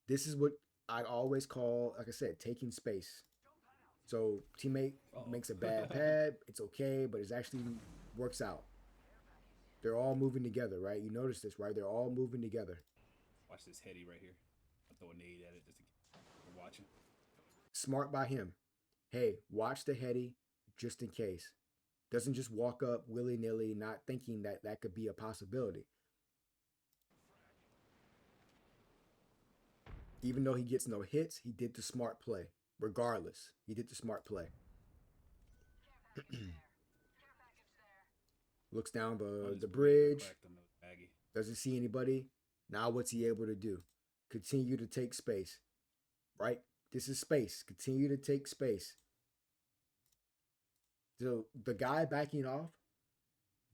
This is what I always call, like I said, taking space. So teammate makes a bad pad. It's okay, but it actually works out. They're all moving together, right? You notice this, right? They're all moving together. Watch this heady right here. I'll throw a nade at it just to keep watching. Smart by him. Hey, watch the heady just in case. Doesn't just walk up willy-nilly, not thinking that that could be a possibility. Even though he gets no hits, he did the smart play. Regardless, he did the smart play. Looks down the bridge. Doesn't see anybody. Now what's he able to do? Continue to take space. Right? This is space. Continue to take space. So the guy backing off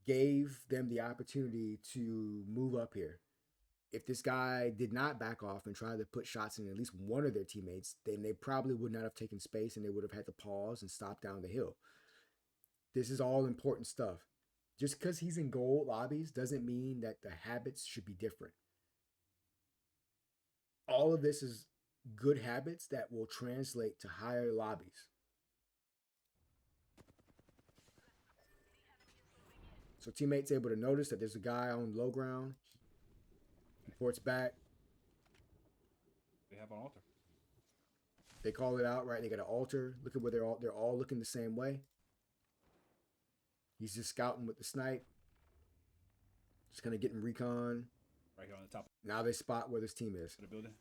gave them the opportunity to move up here. If this guy did not back off and try to put shots in at least one of their teammates, then they probably would not have taken space and they would have had to pause and stop down the hill. This is all important stuff. Just because he's in gold lobbies doesn't mean that the habits should be different. All of this is good habits that will translate to higher lobbies. So teammates able to notice that there's a guy on low ground. He ports back. They have an altar. They call it out, right? They got an altar. Look at where they're all looking the same way. He's just scouting with the snipe. Just kind of getting recon. Right here on the top. Now they spot where this team is. The building.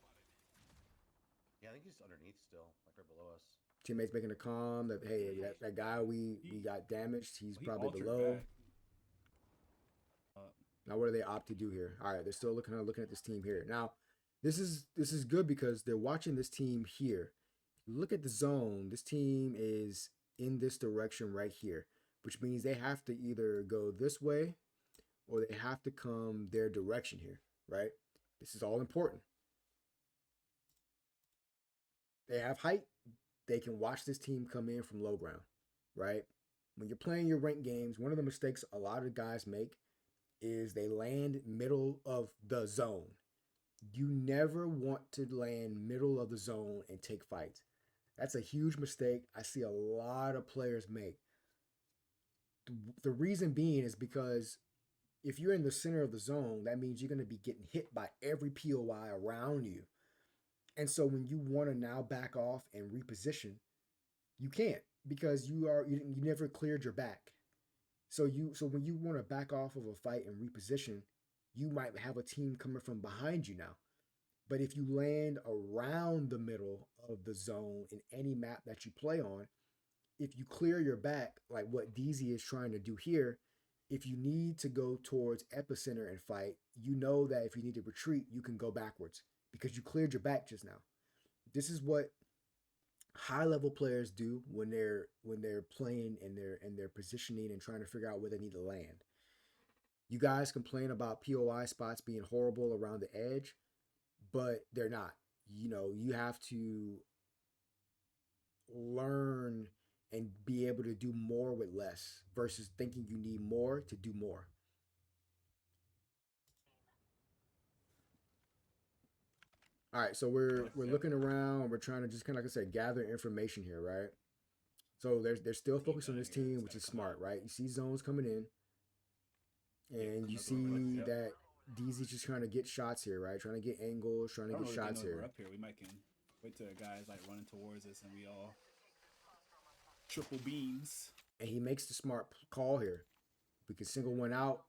Yeah, I think he's underneath still, like right below us. Teammates making a comm that, hey, that guy we got damaged. He's probably below. Now what do they opt to do here? All right, they're still looking at this team here. Now, this is good because they're watching this team here. Look at the zone. This team is in this direction right here, which means they have to either go this way or they have to come their direction here, right? This is all important. They have height. They can watch this team come in from low ground, right? When you're playing your ranked games, one of the mistakes a lot of guys make is they land middle of the zone. You never want to land middle of the zone and take fights. That's a huge mistake I see a lot of players make. The reason being is because if you're in the center of the zone, that means you're going to be getting hit by every POI around you. And so when you want to now back off and reposition, you can't because you never cleared your back. So when you want to back off of a fight and reposition, you might have a team coming from behind you now. But if you land around the middle of the zone in any map that you play on, if you clear your back, like what DZ is trying to do here, if you need to go towards epicenter and fight, you know that if you need to retreat, you can go backwards because you cleared your back just now. This is what high-level players do when they're playing and they're positioning and trying to figure out where they need to land. You guys complain about POI spots being horrible around the edge, but they're not. You know, you have to learn and be able to do more with less versus thinking you need more to do more. All right, so we're looking around. We're trying to just kind of, like I said, gather information here, right? So they're still focused on this team, which is smart, right? You see zones coming in, and you see that DZ's just trying to get shots here, right? Trying to get angles, trying to get shots here. We're up here. We might can wait till the guys like running towards us, and we all triple beams. And he makes the smart call here. We can single one out,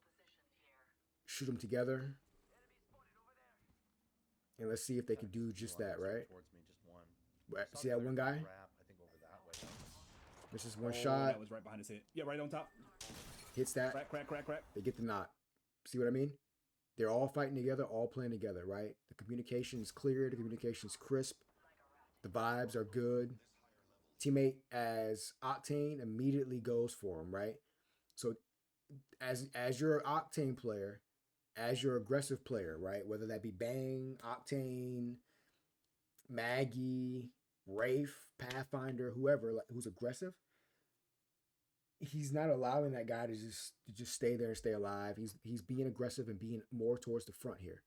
shoot them together, and let's see if they can do just that, right? Towards me, just one. See that one guy? I think over that way. This is one shot. That was right behind his head. Yeah, right on top. Hits that. Crack. They get the knot. See what I mean? They're all fighting together, all playing together, right? The communication's clear. The communication's crisp. The vibes are good. Teammate as Octane immediately goes for him, right? So as your Octane player, as your aggressive player, right? Whether that be Bang, Octane, Maggie, Wraith, Pathfinder, whoever who's aggressive, he's not allowing that guy to just stay there and stay alive. He's being aggressive and being more towards the front here,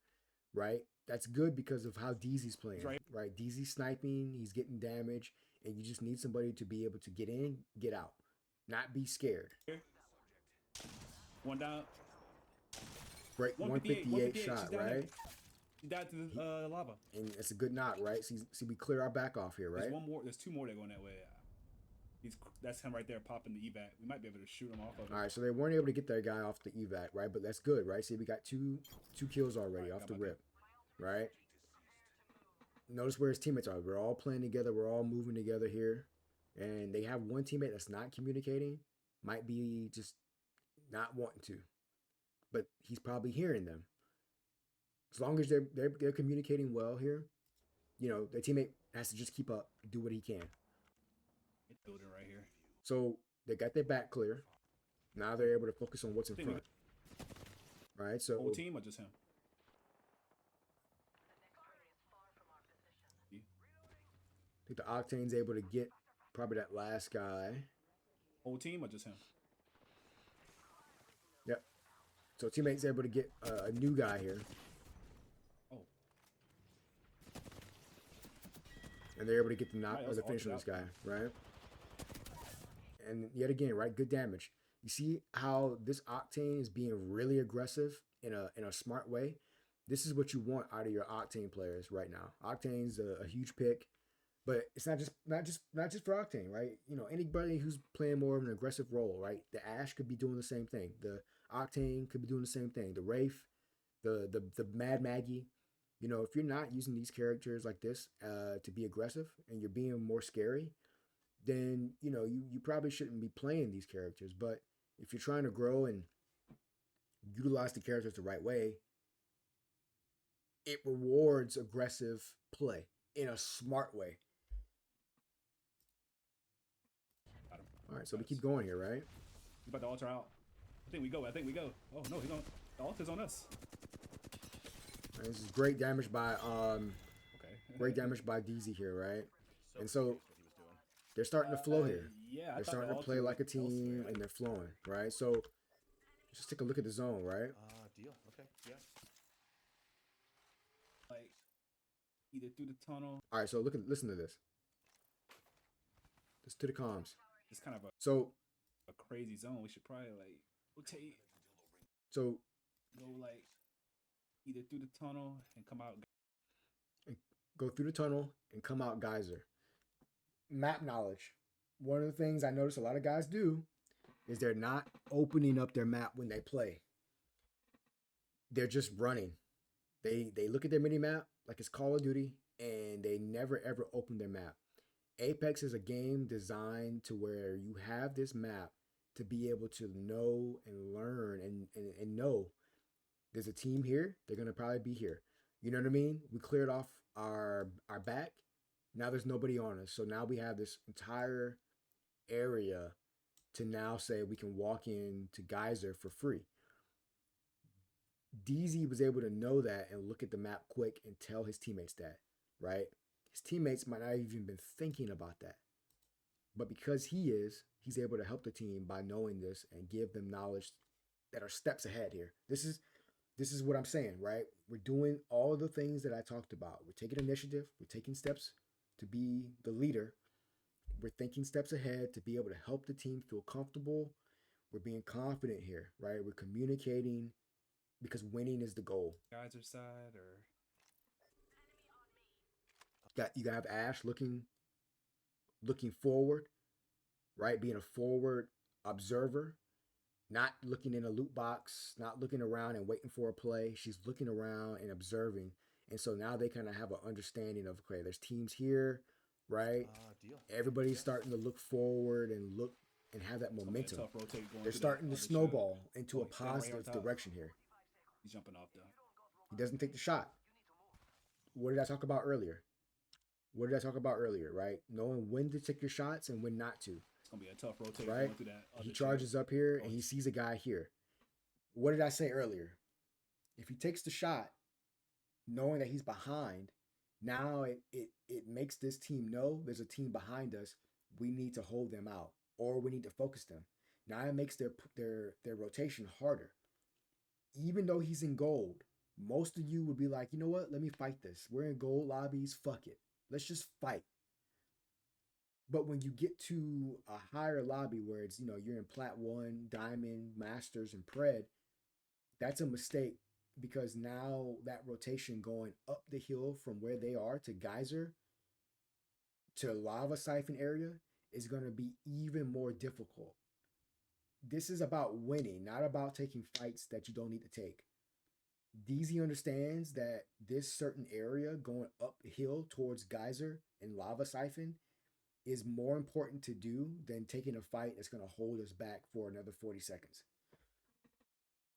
right? That's good because of how DZ's playing, right? DZ's sniping, he's getting damage, and you just need somebody to be able to get in, get out, not be scared. One down. Great 158 shot, right? He died to the lava. And it's a good knot, right? See, we clear our back off here, right? There's one more. There's two more that going that way. That's him right there popping the evac. We might be able to shoot him off of it. All right, so they weren't able to get that guy off the evac, right? But that's good, right? See, we got two kills already off the rip, right? Notice where his teammates are. We're all playing together. We're all moving together here. And they have one teammate that's not communicating. Might be just not wanting to. But he's probably hearing them. As long as they're communicating well here, you know, their teammate has to just keep up, do what he can. Building right here. So they got their back clear. Now they're able to focus on what's in front. Right? So whole team or just him? I think the Octane's able to get probably that last guy. Whole team or just him? Yep. So teammate's able to get a new guy here. Oh. And they're able to get the knock Right, or the finish on this guy, right? And yet again, right, good damage. You see how this Octane is being really aggressive in a smart way. This is what you want out of your Octane players right now. Octane's a huge pick, but it's not just for Octane, right? You know, anybody who's playing more of an aggressive role, right? The Ashe could be doing the same thing. The Octane could be doing the same thing. The Wraith, the Mad Maggie. You know, if you're not using these characters like this to be aggressive and you're being more scary, then, you know, you probably shouldn't be playing these characters. But if you're trying to grow and utilize the characters the right way, it rewards aggressive play in a smart way. All right, so we keep going here, right? You about to alter out? I think we go. Oh no, the altar's on us. Right, this is great damage by Okay. great damage by DZ here, right? And so they're starting to flow here. Yeah, they're starting to play like a team, and they're flowing, right? So just take a look at the zone, right? Deal. Okay. Yeah. Like either through the tunnel. All right, so listen to this. Just to the comms. It's kind of a crazy zone. We should probably like rotate. So go like either through the tunnel and come out. Go through the tunnel and come out geyser. Map knowledge. One of the things I notice a lot of guys do is they're not opening up their map when they play. They're just running. They look at their mini map like it's Call of Duty and they never ever open their map. Apex is a game designed to where you have this map to be able to know and learn and know there's a team here. They're going to probably be here. You know what I mean? We cleared off our back. Now there's nobody on us. So now we have this entire area to now say we can walk in to Geyser for free. DZ was able to know that and look at the map quick and tell his teammates that, right? His teammates might not have even been thinking about that. But because he's able to help the team by knowing this and give them knowledge that are steps ahead here. This is what I'm saying, right? We're doing all the things that I talked about. We're taking initiative, we're taking steps to be the leader. We're thinking steps ahead to be able to help the team feel comfortable. We're being confident here, right? We're communicating because winning is the goal. Geyser side or You gotta have Ash looking forward, right? Being a forward observer, not looking in a loot box, not looking around and waiting for a play. She's looking around and observing. And so now they kind of have an understanding of, okay, there's teams here, right? Deal. Everybody's starting to look forward and look and have that momentum. tough rotate going. They're through starting that to other snowball shot. into a He's standing right here on positive top. direction here. He's jumping off though. He doesn't take the shot. What did I talk about earlier? Right? Knowing when to take your shots and when not to. It's gonna be a tough rotate Right? going through that. Other He charges up here and he sees a guy here. What did I say earlier? If he takes the shot, knowing that he's behind, now it makes this team know there's a team behind us. We need to hold them out, or we need to focus them. Now it makes their rotation harder. Even though he's in gold, most of you would be like, you know what? Let me fight this. We're in gold lobbies. Fuck it. Let's just fight. But when you get to a higher lobby where it's, you're in Plat 1, Diamond, Masters, and Pred, that's a mistake because now that rotation going up the hill from where they are to Geyser to Lava Siphon area is going to be even more difficult. This is about winning, not about taking fights that you don't need to take. DZ understands that this certain area going uphill towards Geyser and Lava Siphon is more important to do than taking a fight that's going to hold us back for another 40 seconds.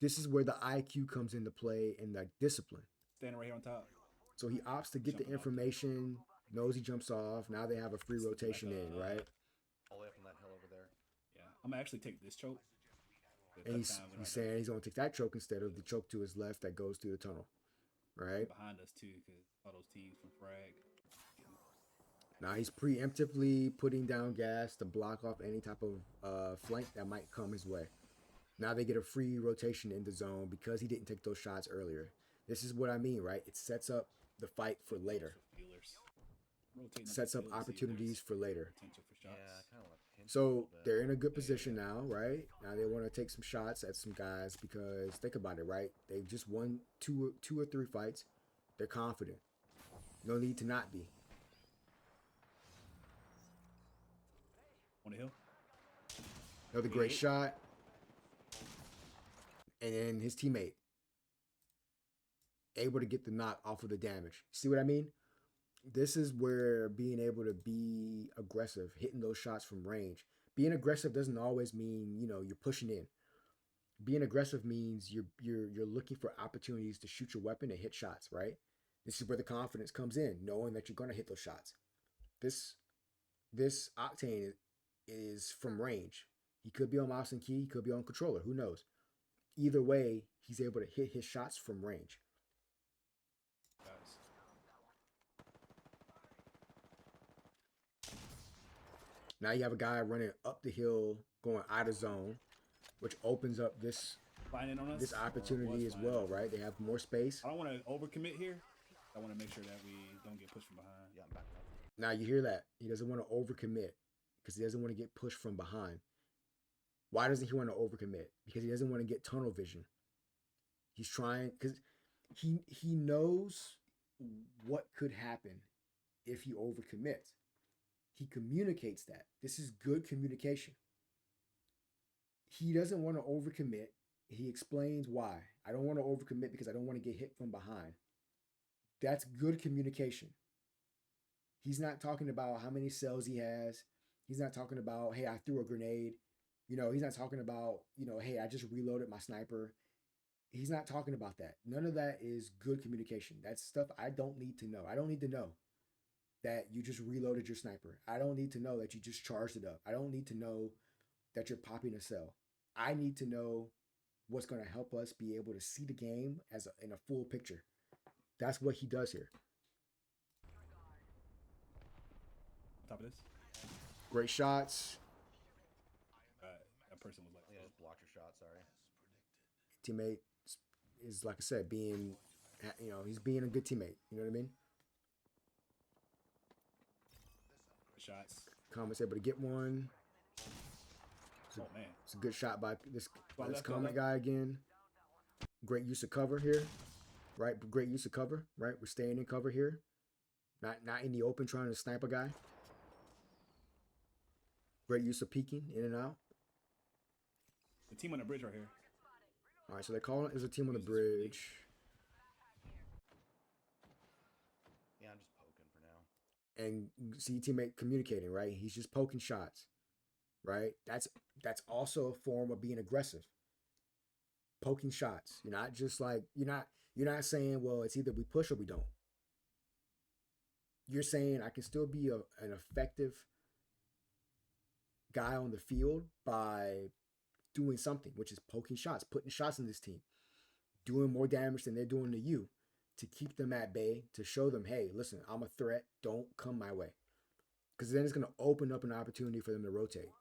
This is where the IQ comes into play and the discipline. Standing right here on top. So he opts to get the information, knows he jumps off. Now they have a free rotation in, right? All the way up on that hill over there. Yeah, I'm gonna actually take this choke. And he's saying he's going to take that choke instead of the choke to his left that goes through the tunnel, right? Behind us too, because all those teams from Frag. Now he's preemptively putting down gas to block off any type of flank that might come his way. Now they get a free rotation in the zone because he didn't take those shots earlier. This is what I mean, right? It sets up the fight for later. Sets up opportunities for later. Yeah, I kind of want to pinch So they're in a good position now, right? Now they want to take some shots at some guys because think about it, right? They've just won two or three fights. They're confident. No need to not be. On the hill. Another great shot. And then his teammate able to get the knock off of the damage. See what I mean? This is where being able to be aggressive, hitting those shots from range. Being aggressive doesn't always mean, you're pushing in. Being aggressive means you're looking for opportunities to shoot your weapon and hit shots, right? This is where the confidence comes in, knowing that you're going to hit those shots. This Octane is from range. He could be on mouse and key, he could be on controller, who knows? Either way, he's able to hit his shots from range. Now you have a guy running up the hill, going out of zone, which opens up this opportunity as well, right? They have more space. I don't want to overcommit here. I want to make sure that we don't get pushed from behind. Yeah, I'm back up. Now you hear that. He doesn't want to overcommit because he doesn't want to get pushed from behind. Why doesn't he want to overcommit? Because he doesn't want to get tunnel vision. He's trying because he knows what could happen if he overcommits. He communicates that. This is good communication. He doesn't want to overcommit. He explains why. I don't want to overcommit because I don't want to get hit from behind. That's good communication. He's not talking about how many cells he has. He's not talking about, hey, I threw a grenade. He's not talking about, hey, I just reloaded my sniper. He's not talking about that. None of that is good communication. That's stuff I don't need to know. I don't need to know that you just reloaded your sniper. I don't need to know that you just charged it up. I don't need to know that you're popping a cell. I need to know what's going to help us be able to see the game in a full picture. That's what he does here. On top of this. Great shots. That person was like, Yeah, just blocked your shot. Sorry. Teammate is, like I said, being, he's being a good teammate. You know what I mean? shots. Comet's able to get one. Oh man, It's a good shot by this left, Comet guy again. Great use of cover here, right? Great use of cover, right? We're staying in cover here, not in the open trying to snipe a guy. Great use of peeking in and out. the team on the bridge right here. All right, so they're calling it as a team on the bridge. Yeah, I'm just poking for now. And see teammate communicating, right? He's just poking shots, right? That's also a form of being aggressive. Poking shots. You're not just like you're not saying, well, it's either we push or we don't. You're saying I can still be an effective guy on the field by doing something, which is poking shots, putting shots in this team, doing more damage than they're doing to you, to keep them at bay, to show them, hey, listen, I'm a threat. Don't come my way. Because then it's going to open up an opportunity for them to rotate.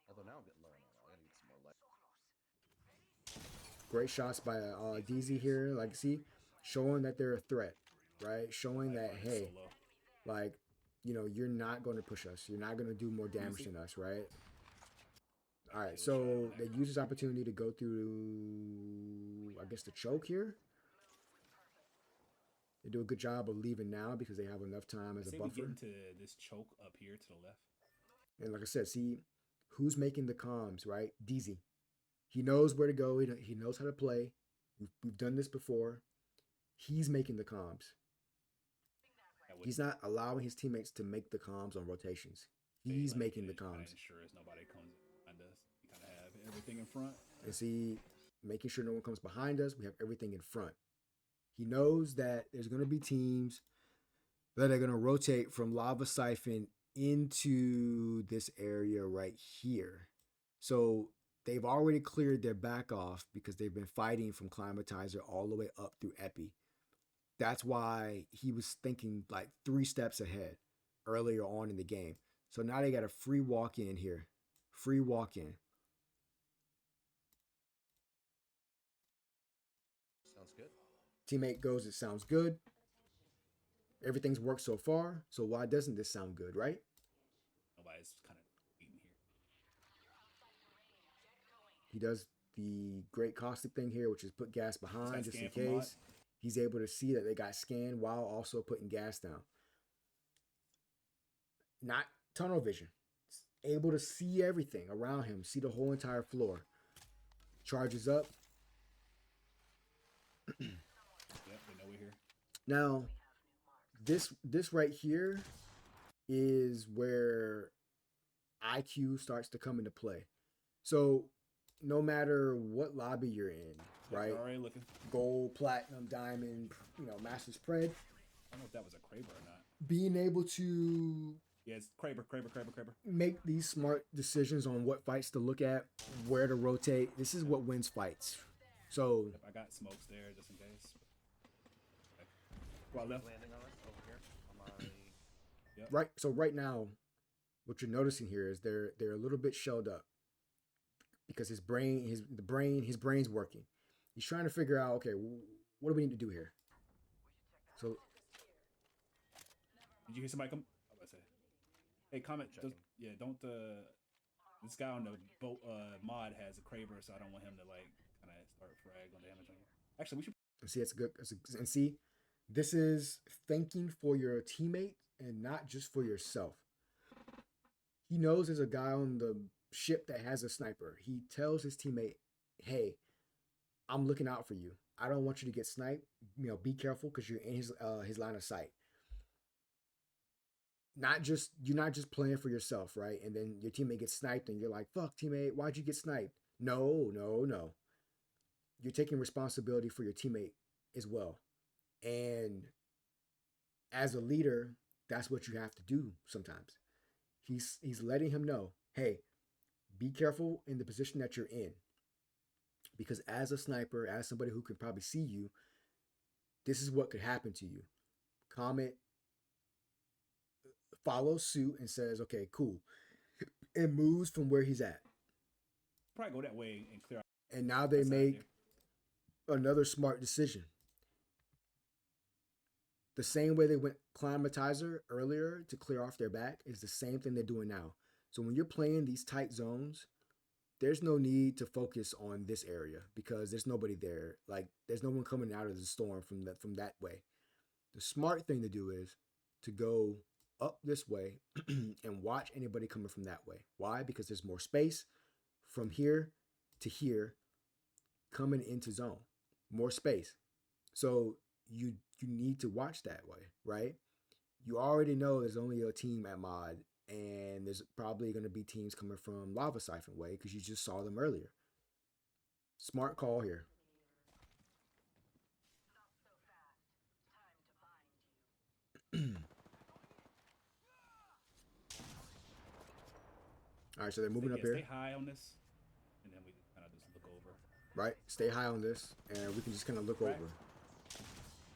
Although now I'm getting low on ammo. I gotta get some more light. Great shots by DZ here. Like, see, showing that they're a threat, right? Showing that, hey, like, you're not going to push us. You're not going to do more damage than us, right? All right, so they use this opportunity to go through, I guess, the choke here. They do a good job of leaving now because they have enough time as a buffer. We get into this choke up here to the left. And like I said, see, who's making the comms, right? DZ. He knows where to go. He knows how to play. We've done this before. He's making the comms. He's not allowing his teammates to make the comms on rotations. He's making the comms. Ensure nobody comes behind us. We kind of have everything in front. And see, making sure no one comes behind us. We have everything in front. He knows that there's going to be teams that are going to rotate from Lava Siphon into this area right here. So they've already cleared their back off because they've been fighting from Climatizer all the way up through Epi. That's why he was thinking like 3 steps ahead earlier on in the game. So now they got a free walk in here. Free walk in. Sounds good. Teammate goes, it sounds good. Everything's worked so far. So why doesn't this sound good, right? Nobody's kind of eating here. He does the great caustic thing here, which is put gas behind just in case. He's able to see that they got scanned while also putting gas down. Not tunnel vision. Able to see everything around him, see the whole entire floor. Charges up. Yep, they know we're here. Now, this right here is where IQ starts to come into play. So no matter what lobby you're in, right? Already looking. Gold, platinum, diamond, master spread. I don't know if that was a Kraber or not. Being able to it's Kraber. Make these smart decisions on what fights to look at, where to rotate. This is what wins fights. So I got smokes there just in case. Well, left. Landing on us over here. On my... Yep. Right. So right now, what you're noticing here is they're a little bit shelled up because his brain's working. He's trying to figure out, okay, what do we need to do here? So, did you hear somebody come? I was about to say, hey, comment. Don't. This guy on the boat mod has a Kraber, so I don't want him to like kind of start frag on damage on you. Actually, we should see. It's good. And see, this is thinking for your teammate and not just for yourself. He knows there's a guy on the ship that has a sniper. He tells his teammate, hey, I'm looking out for you. I don't want you to get sniped. Be careful because you're in his line of sight. You're not just playing for yourself, right? And then your teammate gets sniped and you're like, fuck, teammate, why'd you get sniped? No. You're taking responsibility for your teammate as well. And as a leader, that's what you have to do sometimes. He's letting him know, hey, be careful in the position that you're in. Because as a sniper, as somebody who can probably see you, this is what could happen to you. Comet follows suit and says, okay, cool. and moves from where he's at. Probably go that way and clear out And now they that side make there. another smart decision. The same way they went climatizer earlier to clear off their back is the same thing they're doing now. So when you're playing these tight zones, there's no need to focus on this area because there's nobody there. Like there's no one coming out of the storm from that way. The smart thing to do is to go up this way and watch anybody coming from that way. Why? Because there's more space from here to here coming into zone. More space. So you need to watch that way, right? You already know there's only a team at mod, and there's probably going to be teams coming from Lava Siphon way because you just saw them earlier. Smart call here. All right, so they're moving up here. Stay high on this, and then we kind of just look over. Right, stay high on this, and we can just kind of look over.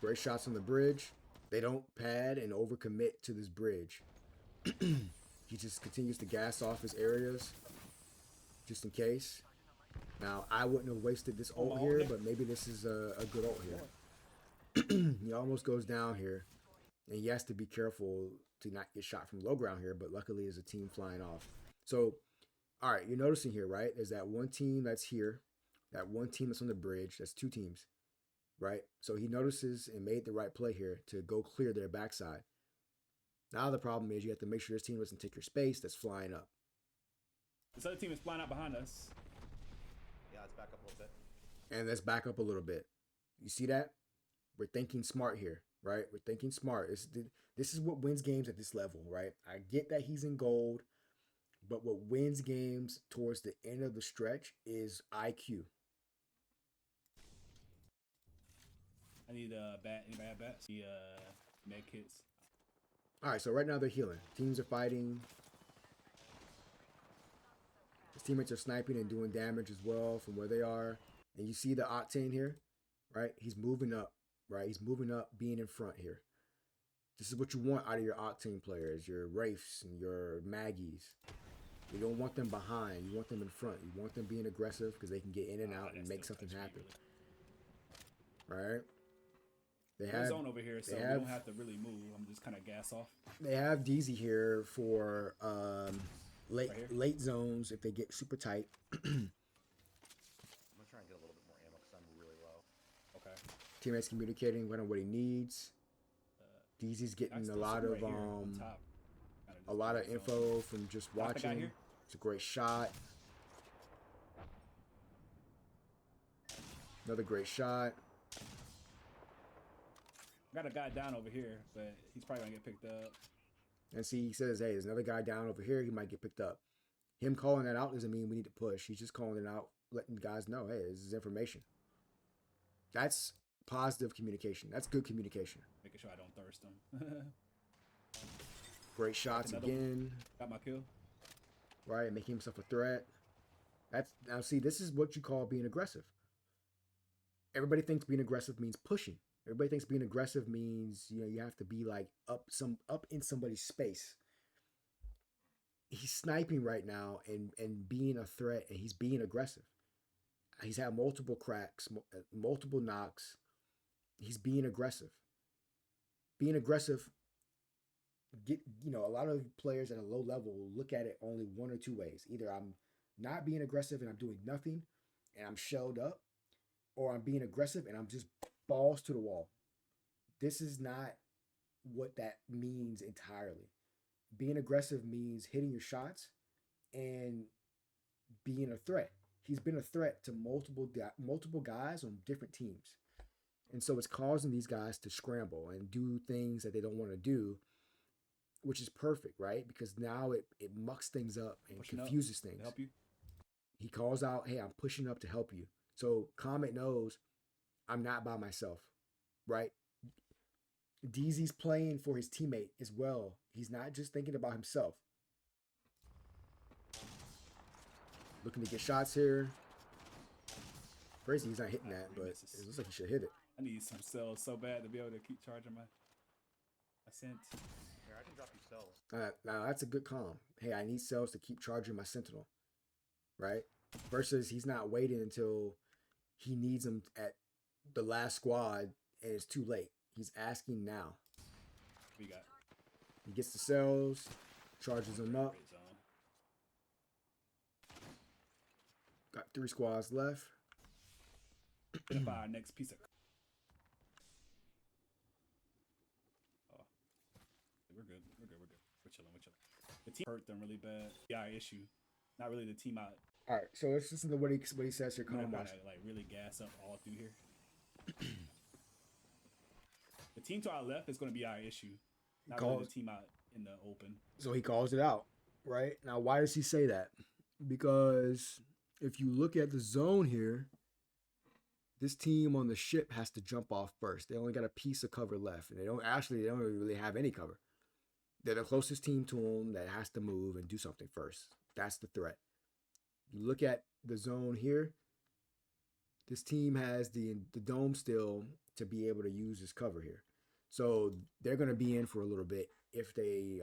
Great shots on the bridge. They don't pad and overcommit to this bridge. He just continues to gas off his areas, just in case. Now, I wouldn't have wasted this ult here, but maybe this is a good ult here. He almost goes down here, and he has to be careful to not get shot from low ground here, but luckily there's a team flying off. So, all right, you're noticing here, right? There's that one team that's here, that one team that's on the bridge. That's two teams, right? So he notices and made the right play here to go clear their backside. Now the problem is you have to make sure this team doesn't take your space that's flying up. This other team is flying out behind us. Yeah, let's back up a little bit. And let's back up a little bit. You see that? We're thinking smart here, right? We're thinking smart. This is what wins games at this level, right? I get that he's in gold, but what wins games towards the end of the stretch is IQ. I need anybody have bats? The med kits. All right, so right now they're healing. Teams are fighting. His teammates are sniping and doing damage as well from where they are. And you see the Octane here, right? He's moving up, right? He's moving up, being in front here. This is what you want out of your Octane players, your Wraiths and your Maggies. You don't want them behind. You want them in front. You want them being aggressive because they can get in and out and make something happen. Right? They have zone over here, so we don't have to really move. I'm just kind of gas off. They have DZ here for late zones if they get super tight. I'm gonna try and get a little bit more ammo because I'm really low. Okay. Teammates communicating what he needs. DZ's getting a lot of info from just watching. It's a great shot. Another great shot. Got a guy down over here, but he's probably gonna get picked up. And see, he says, hey, there's another guy down over here. He might get picked up. Him calling that out doesn't mean we need to push. He's just calling it out, letting guys know, hey, this is information. That's positive communication. That's good communication. Making sure I don't thirst him. Great shots again. Got my kill. Right, making himself a threat. Now see, this is what you call being aggressive. Everybody thinks being aggressive means pushing. Everybody thinks being aggressive means, you have to be like up in somebody's space. He's sniping right now and being a threat, and he's being aggressive. He's had multiple cracks, multiple knocks. He's being aggressive. Being aggressive, a lot of players at a low level will look at it only one or two ways. Either I'm not being aggressive and I'm doing nothing and I'm shelled up, or I'm being aggressive and I'm just balls to the wall. This is not what that means entirely. Being aggressive means hitting your shots and being a threat. He's been a threat to multiple guys on different teams. And so it's causing these guys to scramble and do things that they don't want to do, which is perfect, right? Because now it mucks things up and confuses things. To help you. He calls out, hey, I'm pushing up to help you. So Comet knows I'm not by myself, right? DZ's playing for his teammate as well. He's not just thinking about himself. Looking to get shots here. Crazy he's not hitting that, but it looks like he should hit it. I need some cells so bad to be able to keep charging my I sent. Here, I can drop you cells. Now that's a good calm. Hey, I need cells to keep charging my sentinel, right? Versus he's not waiting until he needs them at the last squad and it's too late. He's asking now. We got. He gets the cells, charges them up. Red zone. Got 3 squads left. Identify our next piece of. Oh, we're good. We're good. We're good. We're chilling. We're chilling. The team hurt them really bad. Yeah, issue. Not really the team out. All right, so let's listen to what he says here. We're Calm gonna watch. like really gas up all through here. The team to our left is going to be our issue. Not really the team out in the open. So he calls it out, right? Now, why does he say that? Because if you look at the zone here, this team on the ship has to jump off first. They only got a piece of cover left, and they don't really have any cover. They're the closest team to them that has to move and do something first. That's the threat. You look at the zone here. This team has the dome still to be able to use this cover here. So they're going to be in for a little bit if they,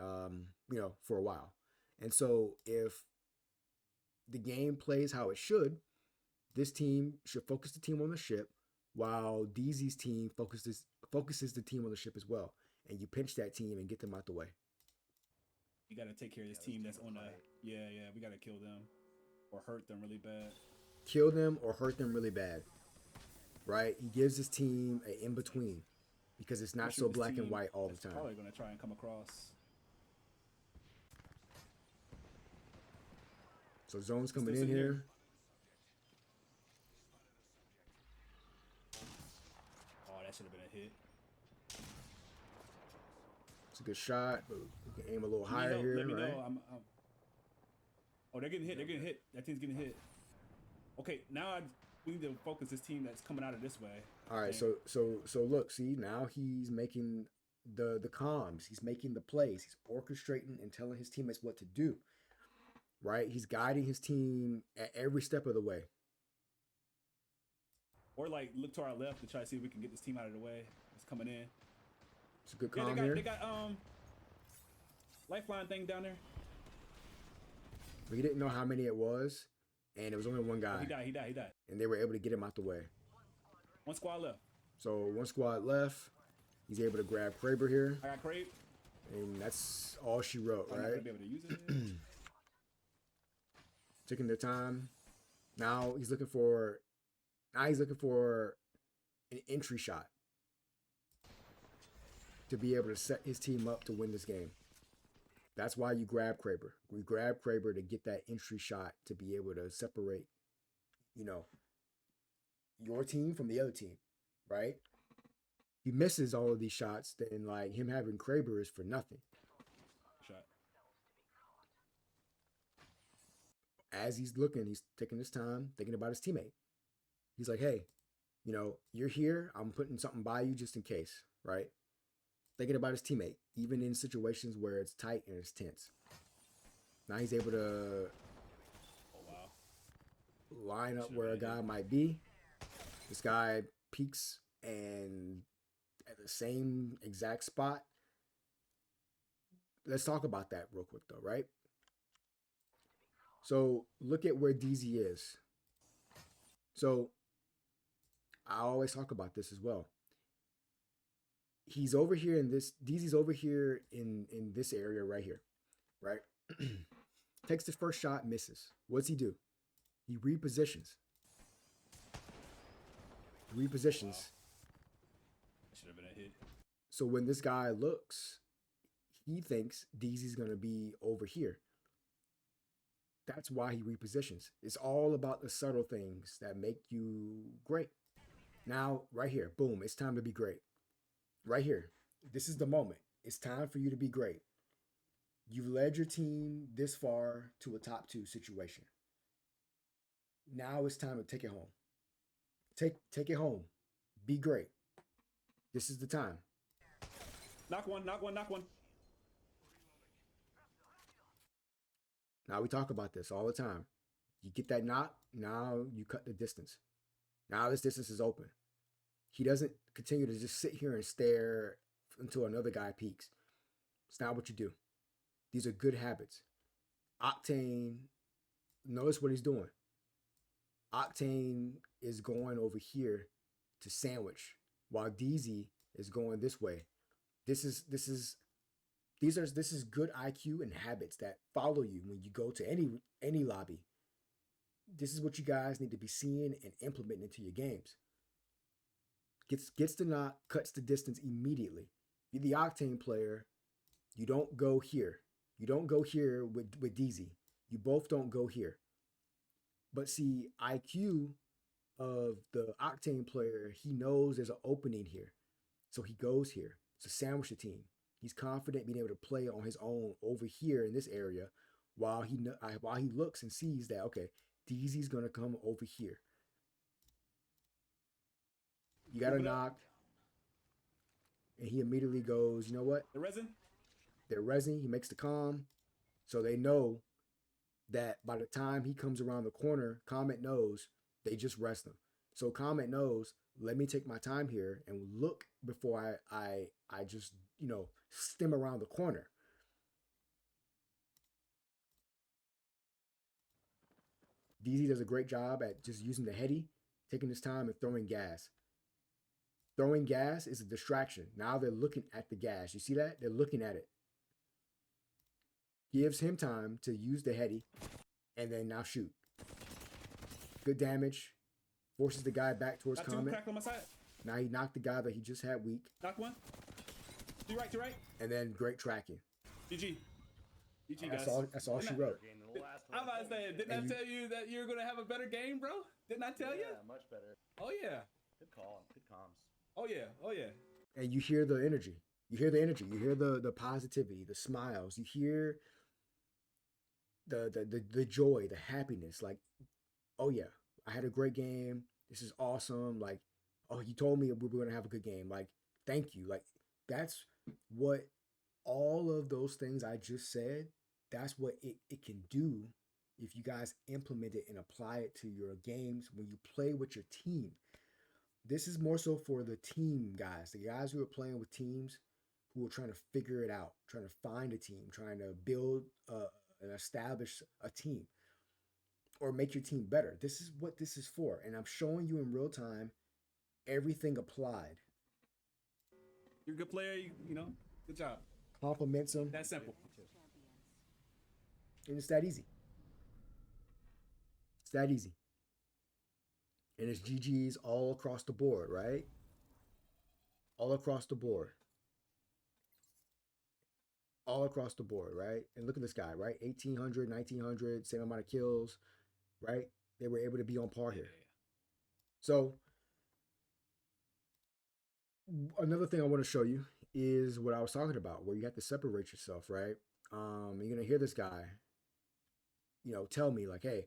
for a while. And so if the game plays how it should, this team should focus the team on the ship while DZ's team focuses the team on the ship as well. And you pinch that team and get them out the way. You got to take care of this team that's on the... Yeah, we got to kill them or hurt them really bad. Kill them or hurt them really bad, right? He gives his team an in-between because it's not so black and white all the time. Probably going to try and come across. So zone's coming in here. Oh, that should have been a hit. It's a good shot, but we can aim a little higher here, Let me right? know. Oh, they're getting hit. They're getting hit. That team's getting hit. Okay, now we need to focus this team that's coming out of this way. All right, so look, see, now he's making the comms. He's making the plays. He's orchestrating and telling his teammates what to do. Right? He's guiding his team at every step of the way. Or like look to our left to try to see if we can get this team out of the way. It's coming in. It's a good comm here. They got lifeline thing down there. But he didn't know how many it was, and it was only one guy. Oh, he died. And they were able to get him out the way. One squad left. So 1 squad left. He's able to grab Kraber here. I got Kraber. And that's all she wrote, I'm right? not gonna be able to use it. Taking their time. Now he's looking for an entry shot to be able to set his team up to win this game. That's why you grab Kraber. We grab Kraber to get that entry shot to be able to separate, your team from the other team, right? He misses all of these shots, then like him having Kraber is for nothing. Shot. As he's looking, he's taking his time, thinking about his teammate. He's like, hey, you're here. I'm putting something by you just in case, right? Thinking about his teammate, even in situations where it's tight and it's tense. Now he's able to line up where a guy might be. This guy peeks and at the same exact spot. Let's talk about that real quick though, right? So look at where DZ is. So I always talk about this as well. He's over here in this, DZ's over here in this area right here, right? Takes the first shot, misses. What's he do? He repositions. Repositions. That should have been a hit. So when this guy looks, he thinks DZ's going to be over here. That's why he repositions. It's all about the subtle things that make you great. Now, right here, boom, it's time to be great. Right here, this is the moment. It's time for you to be great. You've led your team this far to a top 2 situation. Now it's time to take it home. Take it home. Be great. This is the time. Knock one. Now we talk about this all the time. You get that knock, now you cut the distance. Now this distance is open. He doesn't continue to just sit here and stare until another guy peeks. It's not what you do. These are good habits. Octane, notice what he's doing. Octane is going over here to sandwich, while DZ is going this way. This is good IQ and habits that follow you when you go to any lobby. This is what you guys need to be seeing and implementing into your games. Gets the knock, cuts the distance immediately. You're the Octane player. You don't go here. You don't go here with DZ. You both don't go here. But see, IQ of the Octane player, he knows there's an opening here. So he goes here to sandwich the team. He's confident being able to play on his own over here in this area while he looks and sees that, okay, DZ's going to come over here. You got to knock. And he immediately goes, you know what? The resin? They're resin. He makes the calm. So they know that by the time he comes around the corner, Comet knows they just rest him. So Comet knows, let me take my time here and look before I just, stem around the corner. DZ does a great job at just using the heady, taking his time and throwing gas. Throwing gas is a distraction. Now they're looking at the gas. You see that? They're looking at it. Gives him time to use the heady and then now shoot. Good damage. Forces the guy back towards Comet. Crack on my side. Now he knocked the guy that he just had weak. Knock one. To right. And then great tracking. GG. GG, guys. That's all she wrote. I'm about to say, didn't I tell you that you're going to have a better game, bro? Didn't I tell you? Yeah, much better. Oh, yeah. Good call. Good comms. Oh, yeah. And you hear the energy. You hear the positivity, the smiles. You hear the joy, the happiness. Like, oh, yeah, I had a great game. This is awesome. Like, oh, you told me we were going to have a good game. Like, thank you. Like, that's what all of those things I just said, that's what it can do if you guys implement it and apply it to your games when you play with your team. This is more so for the team guys, the guys who are playing with teams who are trying to figure it out, trying to find a team, trying to build and establish a team or make your team better. This is what this is for. And I'm showing you in real time everything applied. You're a good player, good job. Compliments them. That's simple. And it's that easy. It's that easy. And it's GG's all across the board, right? All across the board. All across the board, right? And look at this guy, right? 1,800, 1,900, same amount of kills, right? They were able to be on par here. So, another thing I want to show you is what I was talking about, where you have to separate yourself, right? You're going to hear this guy, tell me like, hey,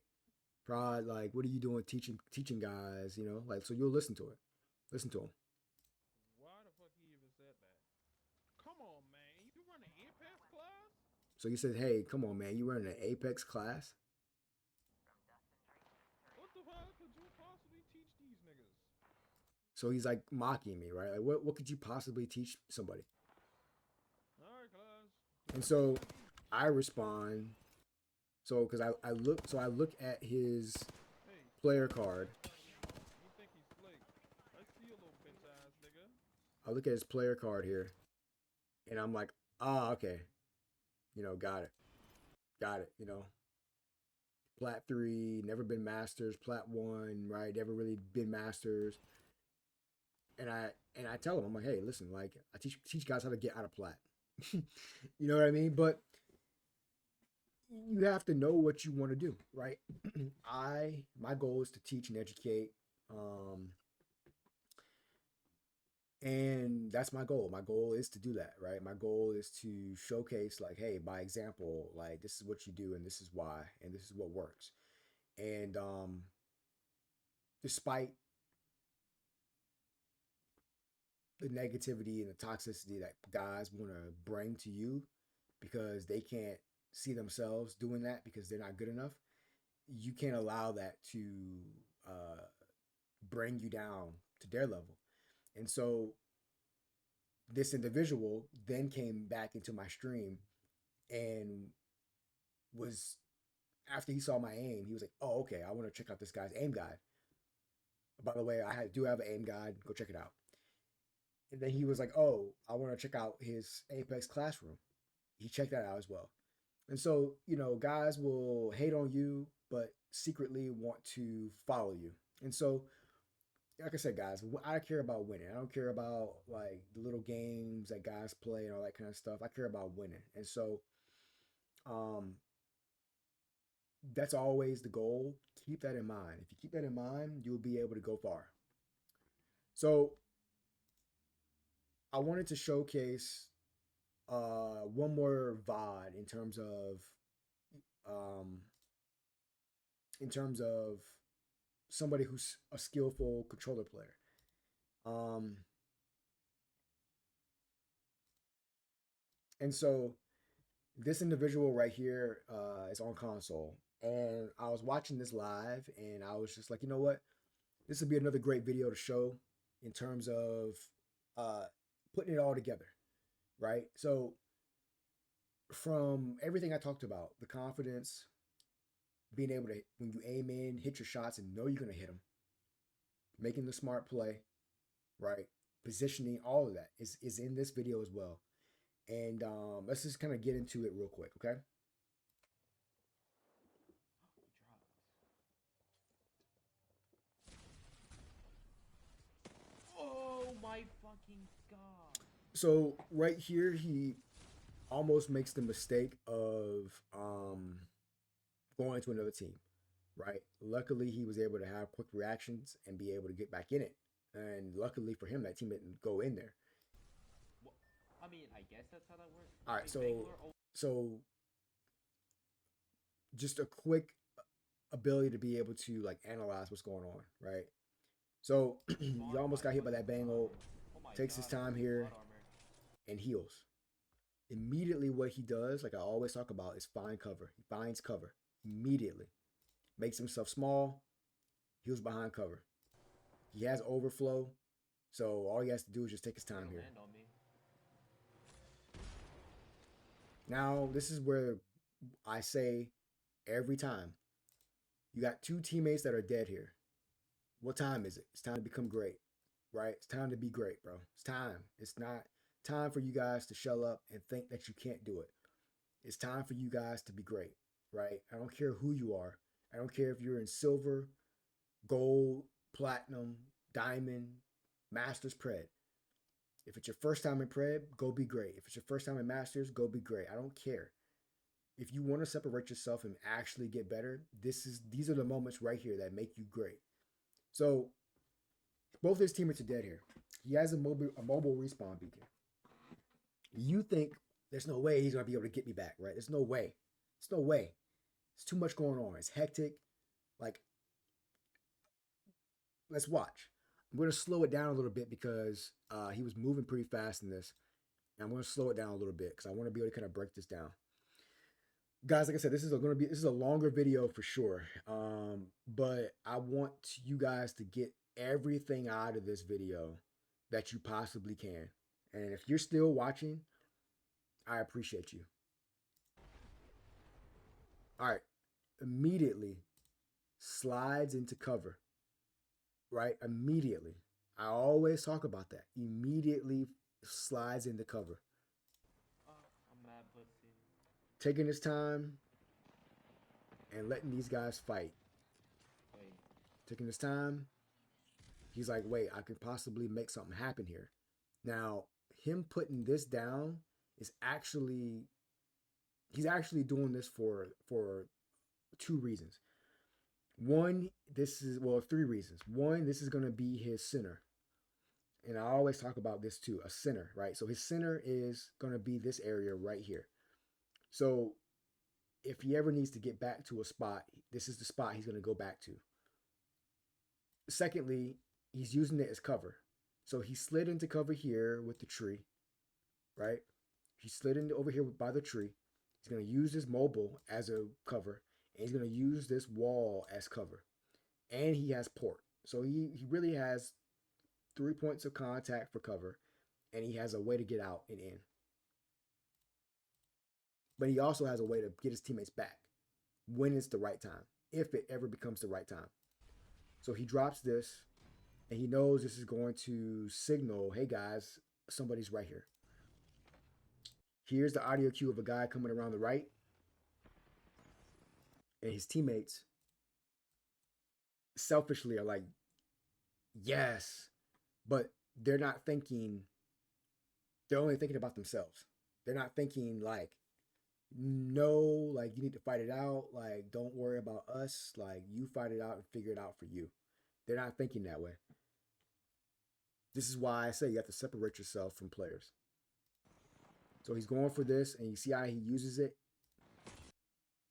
Prod, like, what are you doing teaching guys, like, so you'll listen to it. Listen to him. Why the fuck he even said that? Come on, man. You run an Apex class? So he said, hey, come on, man, you running an Apex class? What the fuck could you possibly teach these niggas? So he's like mocking me, right? Like, what could you possibly teach somebody? All right, class. And so I respond. So because I look at his player card. You think he's slick? I see a little bitch ass nigga. I look at his player card here, and I'm like, okay, got it. Plat 3, never been masters. Plat 1, right? Never really been masters. And I tell him, I'm like, hey, listen, like, I teach guys how to get out of plat. You know what I mean? But you have to know what you want to do, right? My goal is to teach and educate. And that's my goal. My goal is to do that, right? My goal is to showcase, like, hey, by example, like, this is what you do and this is why and this is what works. And despite the negativity and the toxicity that guys want to bring to you because they can't see themselves doing that because they're not good enough, you can't allow that to bring you down to their level. And so this individual then came back into my stream and was, after he saw my aim, he was like, "Oh, okay, I want to check out this guy's aim guide. By the way, do have an aim guide. Go check it out." And then he was like, "Oh, I want to check out his Apex Classroom." He checked that out as well. And so, guys will hate on you, but secretly want to follow you. And so, like I said, guys, I care about winning. I don't care about like the little games that guys play and all that kind of stuff. I care about winning. And so, um, that's always the goal. Keep that in mind. If you keep that in mind, you'll be able to go far. So, I wanted to showcase one more VOD um, in terms of somebody who's a skillful controller player. And so this individual right here is on console, and I was watching this live, and I was just like, you know what, this would be another great video to show in terms of uh, putting it all together, right? So from everything I talked about, the confidence, being able to, when you aim in, hit your shots and know you're going to hit them, making the smart play, right? Positioning, all of that is in this video as well. And let's just kind of get into it real quick, okay? Oh my fucking god. So right here, he almost makes the mistake of going to another team, right? Luckily, he was able to have quick reactions and be able to get back in it. And luckily for him, that team didn't go in there. Well, I mean, I guess that's how that works. All right, Like, so just a quick ability to be able to like analyze what's going on, right? So he almost got hit by that bangle, takes his time here, and heals. Immediately, what he does, like I always talk about, is find cover. He finds cover immediately, makes himself small, heals behind cover. He has overflow, so all he has to do is just take his time here. Now, this is where I say every time, you got two teammates that are dead here. What time is it? It's time to become great, right? It's time to be great, bro. It's time. It's not time for you guys to shell up and think that you can't do it. It's time for you guys to be great, right? I don't care who you are. I don't care if you're in silver, gold, platinum, diamond, masters, pred. If it's your first time in pred, go be great. If it's your first time in masters, go be great. I don't care. If you want to separate yourself and actually get better, these are the moments right here that make you great. So both his teammates are dead here. He has a mobile respawn beacon. You think there's no way he's gonna be able to get me back, right? There's no way. There's no way. It's too much going on. It's hectic. Like, let's watch. I'm gonna slow it down a little bit because he was moving pretty fast in this. And I'm gonna slow it down a little bit because I want to be able to kind of break this down. Guys, like I said, this is a longer video for sure. But I want you guys to get everything out of this video that you possibly can. And if you're still watching, I appreciate you. All right, immediately slides into cover, right? Immediately. I always talk about that. Immediately slides into cover. I'm mad pussy. Taking his time and letting these guys fight. Wait. Taking his time. He's like, wait, I could possibly make something happen here. Now, him putting this down is he's actually doing this for two reasons. One, three reasons. One, this is going to be his center. And I always talk about this too, a center, right? So his center is going to be this area right here. So if he ever needs to get back to a spot, this is the spot he's going to go back to. Secondly, he's using it as cover. So he slid into cover here with the tree, right? He slid into over here by the tree. He's going to use this mobile as a cover, and he's going to use this wall as cover. And he has port. So he really has 3 points of contact for cover. and he has a way to get out and in. But he also has a way to get his teammates back when it's the right time, if it ever becomes the right time. So he drops this, and he knows this is going to signal, hey guys, somebody's right here. Here's the audio cue of a guy coming around the right, and his teammates selfishly are like, yes, but they're not thinking, they're only thinking about themselves. They're not thinking like, no, like you need to fight it out. Like, don't worry about us. Like, you fight it out and figure it out for you. They're not thinking that way. This is why I say you have to separate yourself from players. So he's going for this, and you see how he uses it.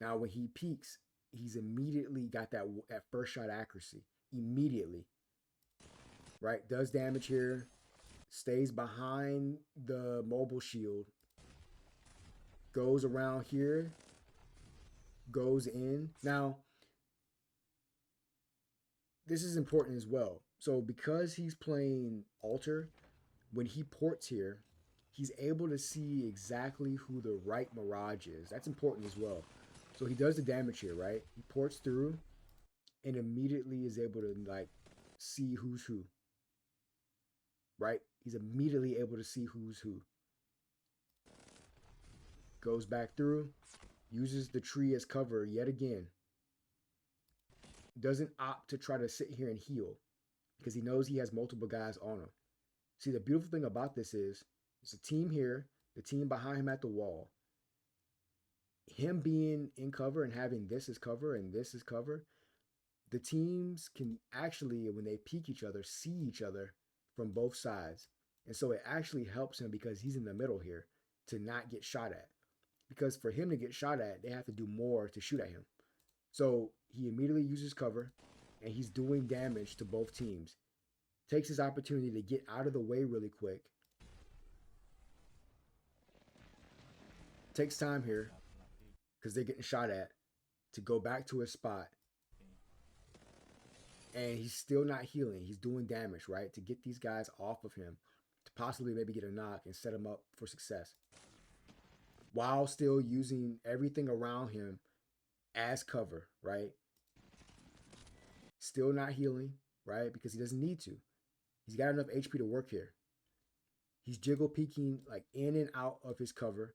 Now, when he peeks, he's immediately got that first shot accuracy. Immediately. Right? Does damage here. Stays behind the mobile shield. Goes around here. Goes in. Now, this is important as well. So because he's playing Alter, when he ports here, he's able to see exactly who the right Mirage is. That's important as well. So he does the damage here, right? He ports through and immediately is able to like see who's who. Right? He's immediately able to see who's who. Goes back through, uses the tree as cover yet again. Doesn't opt to try to sit here and heal because he knows he has multiple guys on him. See, the beautiful thing about this is it's a team here, the team behind him at the wall. Him being in cover and having this as cover and this as cover, the teams can actually, when they peek each other, see each other from both sides. And so it actually helps him because he's in the middle here to not get shot at. Because for him to get shot at, they have to do more to shoot at him. So he immediately uses cover, and he's doing damage to both teams. Takes his opportunity to get out of the way really quick. Takes time here, because they're getting shot at, to go back to his spot. And he's still not healing. He's doing damage, right? To get these guys off of him, to possibly maybe get a knock and set him up for success. While still using everything around him as cover, right? Still not healing, right? Because he doesn't need to. He's got enough HP to work here. He's jiggle peeking like in and out of his cover,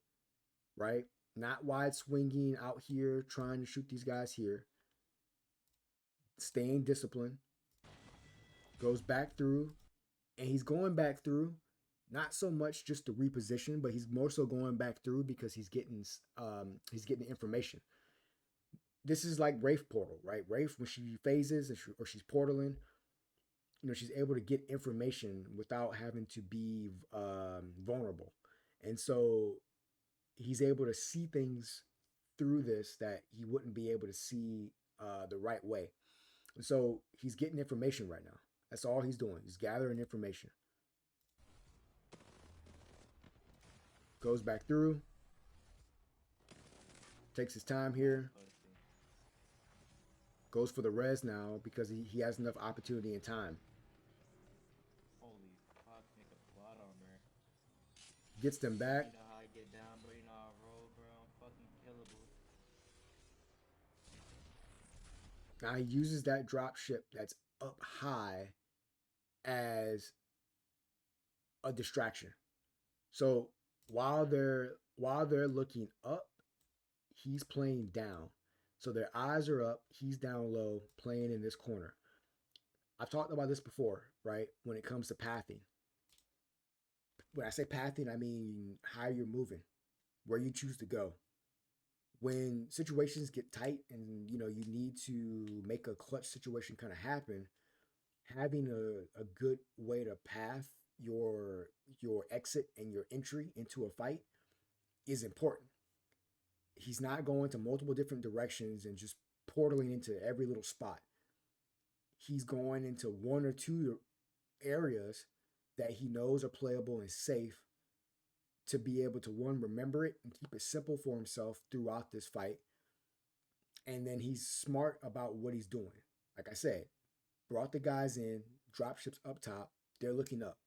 right? Not wide swinging out here, trying to shoot these guys here. Staying disciplined. Goes back through, and he's going back through, not so much just to reposition, but he's more so going back through because he's getting information. This is like Wraith Portal, right? Wraith, when she phases or she's portaling, you know, she's able to get information without having to be vulnerable. And so he's able to see things through this that he wouldn't be able to see the right way. And so he's getting information right now. That's all he's doing. He's gathering information. Goes back through. Takes his time here. Goes for the res now because he has enough opportunity and time. Holy fuck, nigga, plot armor. Gets them back. You know how I get down, bro. You know how I roll, bro. I'm fucking killable. Now he uses that drop ship that's up high as a distraction. So while they're looking up, he's playing down. So their eyes are up, he's down low, playing in this corner. I've talked about this before, right? When it comes to pathing. When I say pathing, I mean how you're moving, where you choose to go. When situations get tight and you know you need to make a clutch situation kind of happen, having a good way to path your exit and your entry into a fight is important. He's not going to multiple different directions and just portaling into every little spot. He's going into one or two areas that he knows are playable and safe to be able to, one, remember it and keep it simple for himself throughout this fight. And then he's smart about what he's doing. Like I said, brought the guys in, drop ships up top, they're looking up.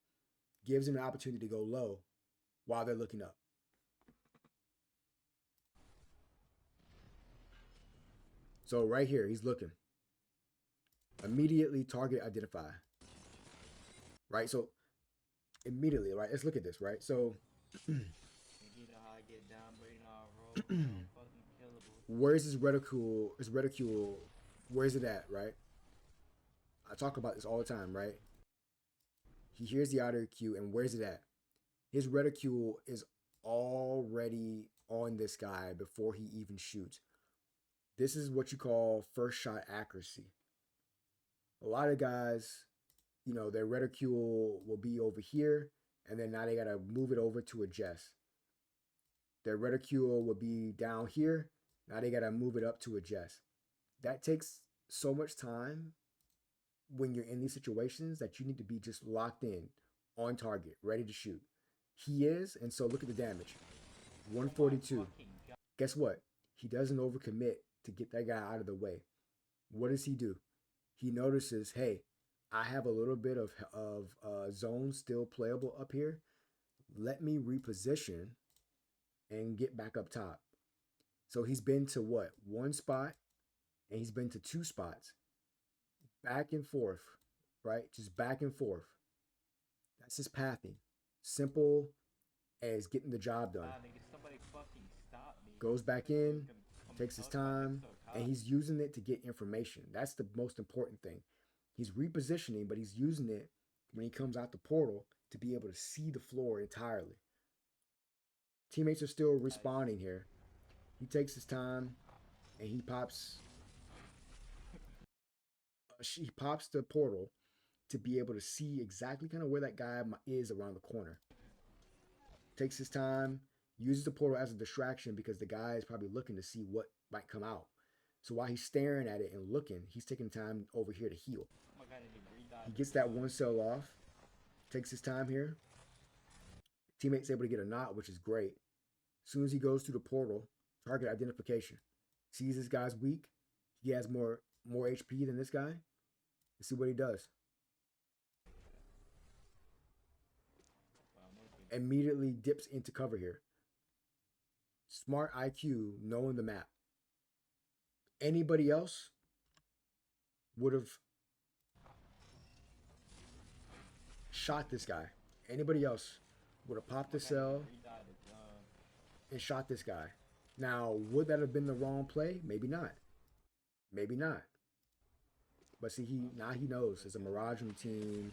gives them an opportunity to go low while they're looking up. So right here, he's looking. Immediately target identify. Right? So immediately, right? Let's look at this, right? So where's his reticule? His reticule, where's it at, right? I talk about this all the time, right? He hears the audio cue, and where's it at? His reticule is already on this guy before he even shoots. This is what you call first shot accuracy. A lot of guys, you know, their reticule will be over here, and then now they gotta move it over to adjust. Their reticule will be down here. Now they gotta move it up to adjust. That takes so much time when you're in these situations that you need to be just locked in, on target, ready to shoot. He is, and so look at the damage. 142. Guess what? He doesn't overcommit to get that guy out of the way. What does he do? He notices, hey, I have a little bit of zone still playable up here. Let me reposition and get back up top. So he's been to what? One spot, and he's been to two spots. Back and forth, right? Just back and forth. That's his pathing. Simple as getting the job done. Goes back in, takes his time, and he's using it to get information. That's the most important thing. He's repositioning, but he's using it when he comes out the portal to be able to see the floor entirely. Teammates are still responding here. He takes his time, and he pops the portal to be able to see exactly kind of where that guy is around the corner. Takes his time, uses the portal as a distraction because the guy is probably looking to see what might come out. So while he's staring at it and looking, he's taking time over here to heal. He gets that one cell off, takes his time here. Teammate's able to get a knot, which is great. As soon as he goes through the portal, target identification. Sees this guy's weak. He has more HP than this guy. Let's see what he does. Immediately dips into cover here. Smart IQ, knowing the map. Anybody else would have shot this guy. Anybody else would have popped the cell and shot this guy. Now, would that have been the wrong play? Maybe not. Maybe not. But see, now he knows there's a Mirage on the team.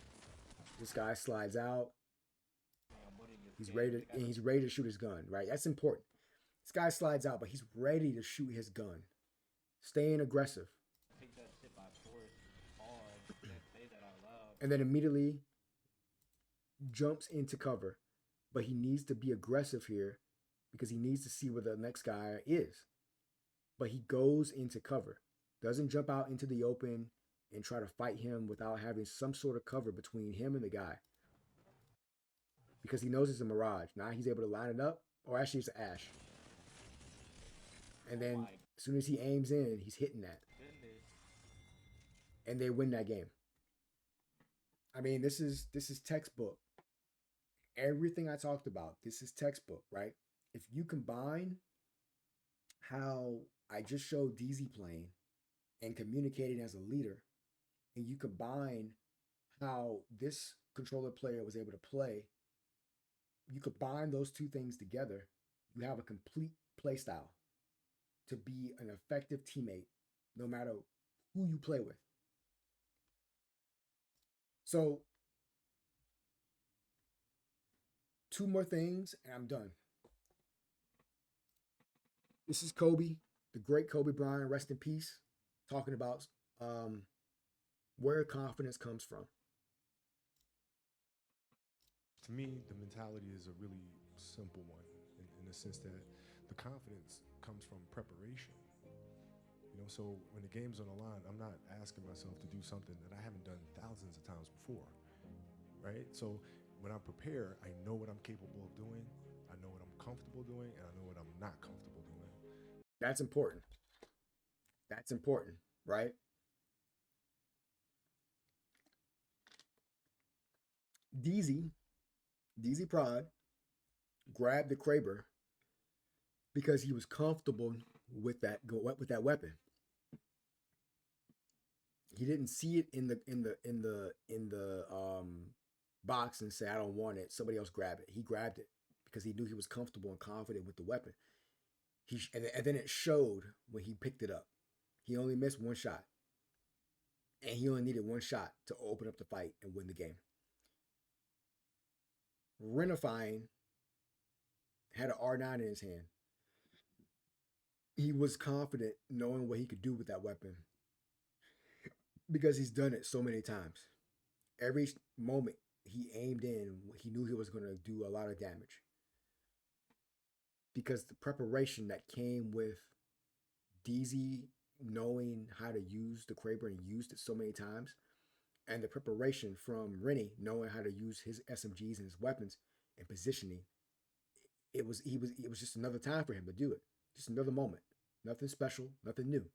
This guy slides out. He's ready to shoot his gun, right? That's important. This guy slides out, but he's ready to shoot his gun. Staying aggressive. And then immediately jumps into cover. But he needs to be aggressive here because he needs to see where the next guy is. But he goes into cover. Doesn't jump out into the open and try to fight him without having some sort of cover between him and the guy. Because he knows it's a Mirage. Now he's able to line it up. Or actually it's an Ash. And then as soon as he aims in, he's hitting that. And they win that game. I mean, this is textbook. Everything I talked about, this is textbook, right? If you combine how I just showed DZ playing and communicating as a leader, and you combine how this controller player was able to play, you combine those two things together, you have a complete play style to be an effective teammate no matter who you play with. So, two more things and I'm done. This is Kobe, the great Kobe Bryant, rest in peace, talking about where confidence comes from. To me, the mentality is a really simple one in the sense that the confidence comes from preparation. You know, so when the game's on the line, I'm not asking myself to do something that I haven't done thousands of times before, right? So when I'm prepared, I know what I'm capable of doing, I know what I'm comfortable doing, and I know what I'm not comfortable doing. That's important. That's important, right? DZ DZ Prod grabbed the Kraber because he was comfortable with that weapon. He didn't see it in the box and say, I don't want it. Somebody else grab it. He grabbed it because he knew he was comfortable and confident with the weapon. And then it showed when he picked it up. He only missed one shot. And he only needed one shot to open up the fight and win the game. Renifine had an R9 in his hand. He was confident knowing what he could do with that weapon because he's done it so many times. Every moment he aimed in, he knew he was going to do a lot of damage. Because the preparation that came with DZ knowing how to use the Kraber and used it so many times, and the preparation from Rennie knowing how to use his SMGs and his weapons and positioning, it was just another time for him to do it. Just another moment. Nothing special, nothing new.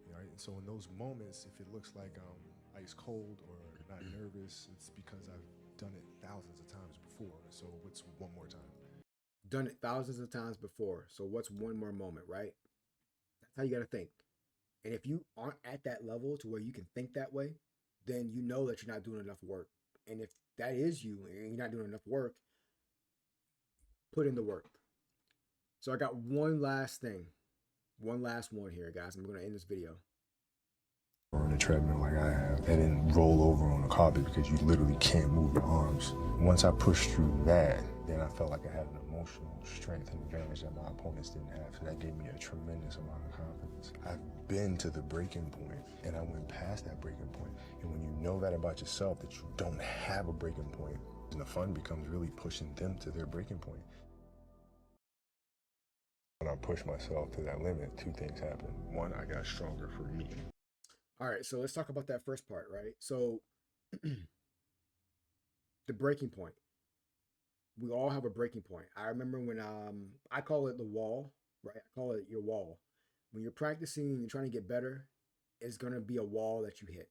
Right? And so in those moments, if it looks like I'm ice cold or not nervous, it's because I've done it thousands of times before. So what's one more time? Done it thousands of times before. So what's one more moment, right? That's how you got to think. And if you aren't at that level to where you can think that way, then you know that you're not doing enough work. And if that is you and you're not doing enough work, put in the work. So I got one last thing. One last one here, guys. I'm going to end this video. On a treadmill like I have, and then roll over on the carpet because you literally can't move your arms. Once I pushed through that, then I felt like I had an emotional strength and advantage that my opponents didn't have. So that gave me a tremendous amount of confidence. I've been to the breaking point, and I went past that breaking point. And when you know that about yourself, that you don't have a breaking point, and the fun becomes really pushing them to their breaking point. When I pushed myself to that limit, two things happened. One, I got stronger for me. All right, so let's talk about that first part, right? So the breaking point. We all have a breaking point. I remember when I call it the wall, right? I call it your wall. When you're practicing and you're trying to get better, it's gonna be a wall that you hit.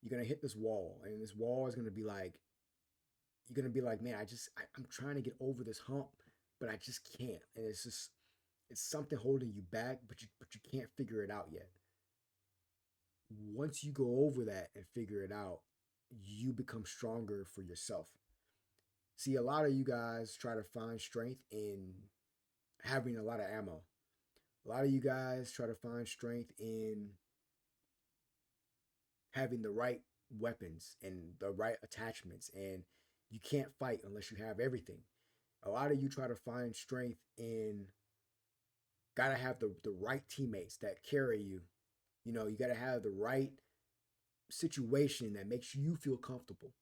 You're gonna hit this wall, and this wall is gonna be like, you're gonna be like, man, I'm trying to get over this hump, but I just can't. And it's something holding you back, but you can't figure it out yet. Once you go over that and figure it out, you become stronger for yourself. See, a lot of you guys try to find strength in having a lot of ammo. A lot of you guys try to find strength in having the right weapons and the right attachments, and you can't fight unless you have everything. A lot of you try to find strength in gotta have the right teammates that carry you. You know, you got to have the right situation that makes you feel comfortable.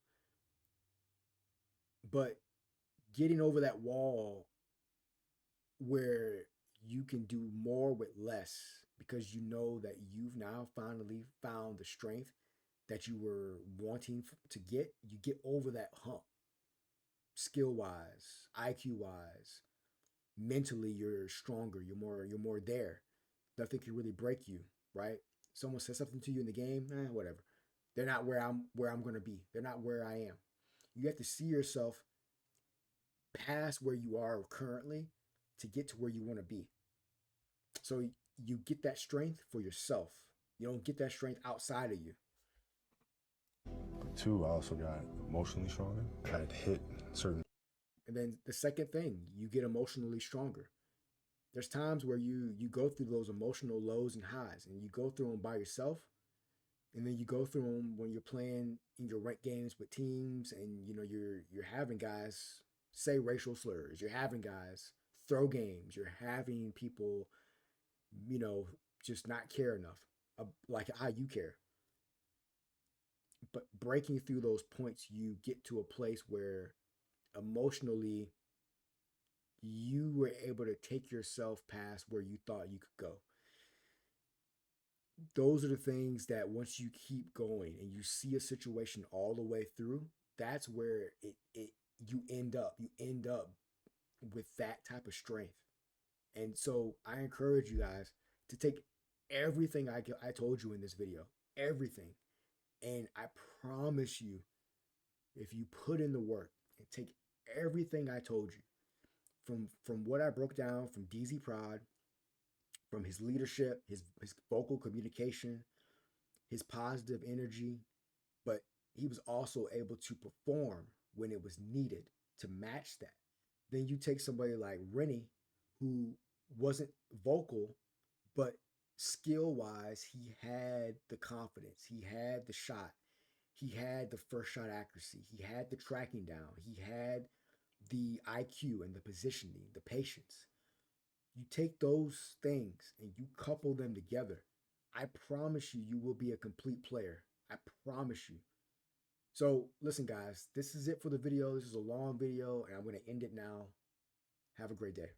But getting over that wall where you can do more with less because you know that you've now finally found the strength that you were wanting to get, you get over that hump. Skill wise, IQ wise, mentally you're stronger, you're more there. Nothing can really break you, right? Someone says something to you in the game, whatever. They're not where I'm going to be. They're not where I am. You have to see yourself past where you are currently to get to where you want to be. So you get that strength for yourself. You don't get that strength outside of you. Two, I also got emotionally stronger. I had hit certain. And then the second thing, you get emotionally stronger. There's times where you go through those emotional lows and highs, and you go through them by yourself, and then you go through them when you're playing in your ranked games with teams, and you know you're having guys say racial slurs, you're having guys throw games, you're having people, you know, just not care enough, like how you care. But breaking through those points, you get to a place where emotionally you were able to take yourself past where you thought you could go. Those are the things that once you keep going and you see a situation all the way through, that's where you end up with that type of strength. And so I encourage you guys to take everything I told you in this video, everything, and I promise you, if you put in the work and take everything I told you from what I broke down from DZ Prod, from his leadership, his vocal communication, his positive energy, but he was also able to perform when it was needed to match that. Then you take somebody like Rennie, who wasn't vocal, but skill wise, he had the confidence, he had the shot, he had the first shot accuracy, he had the tracking down, he had the IQ and the positioning, the patience. You take those things and you couple them together. I promise you, you will be a complete player. I promise you. So, listen, guys, this is it for the video. This is a long video, and I'm going to end it now. Have a great day.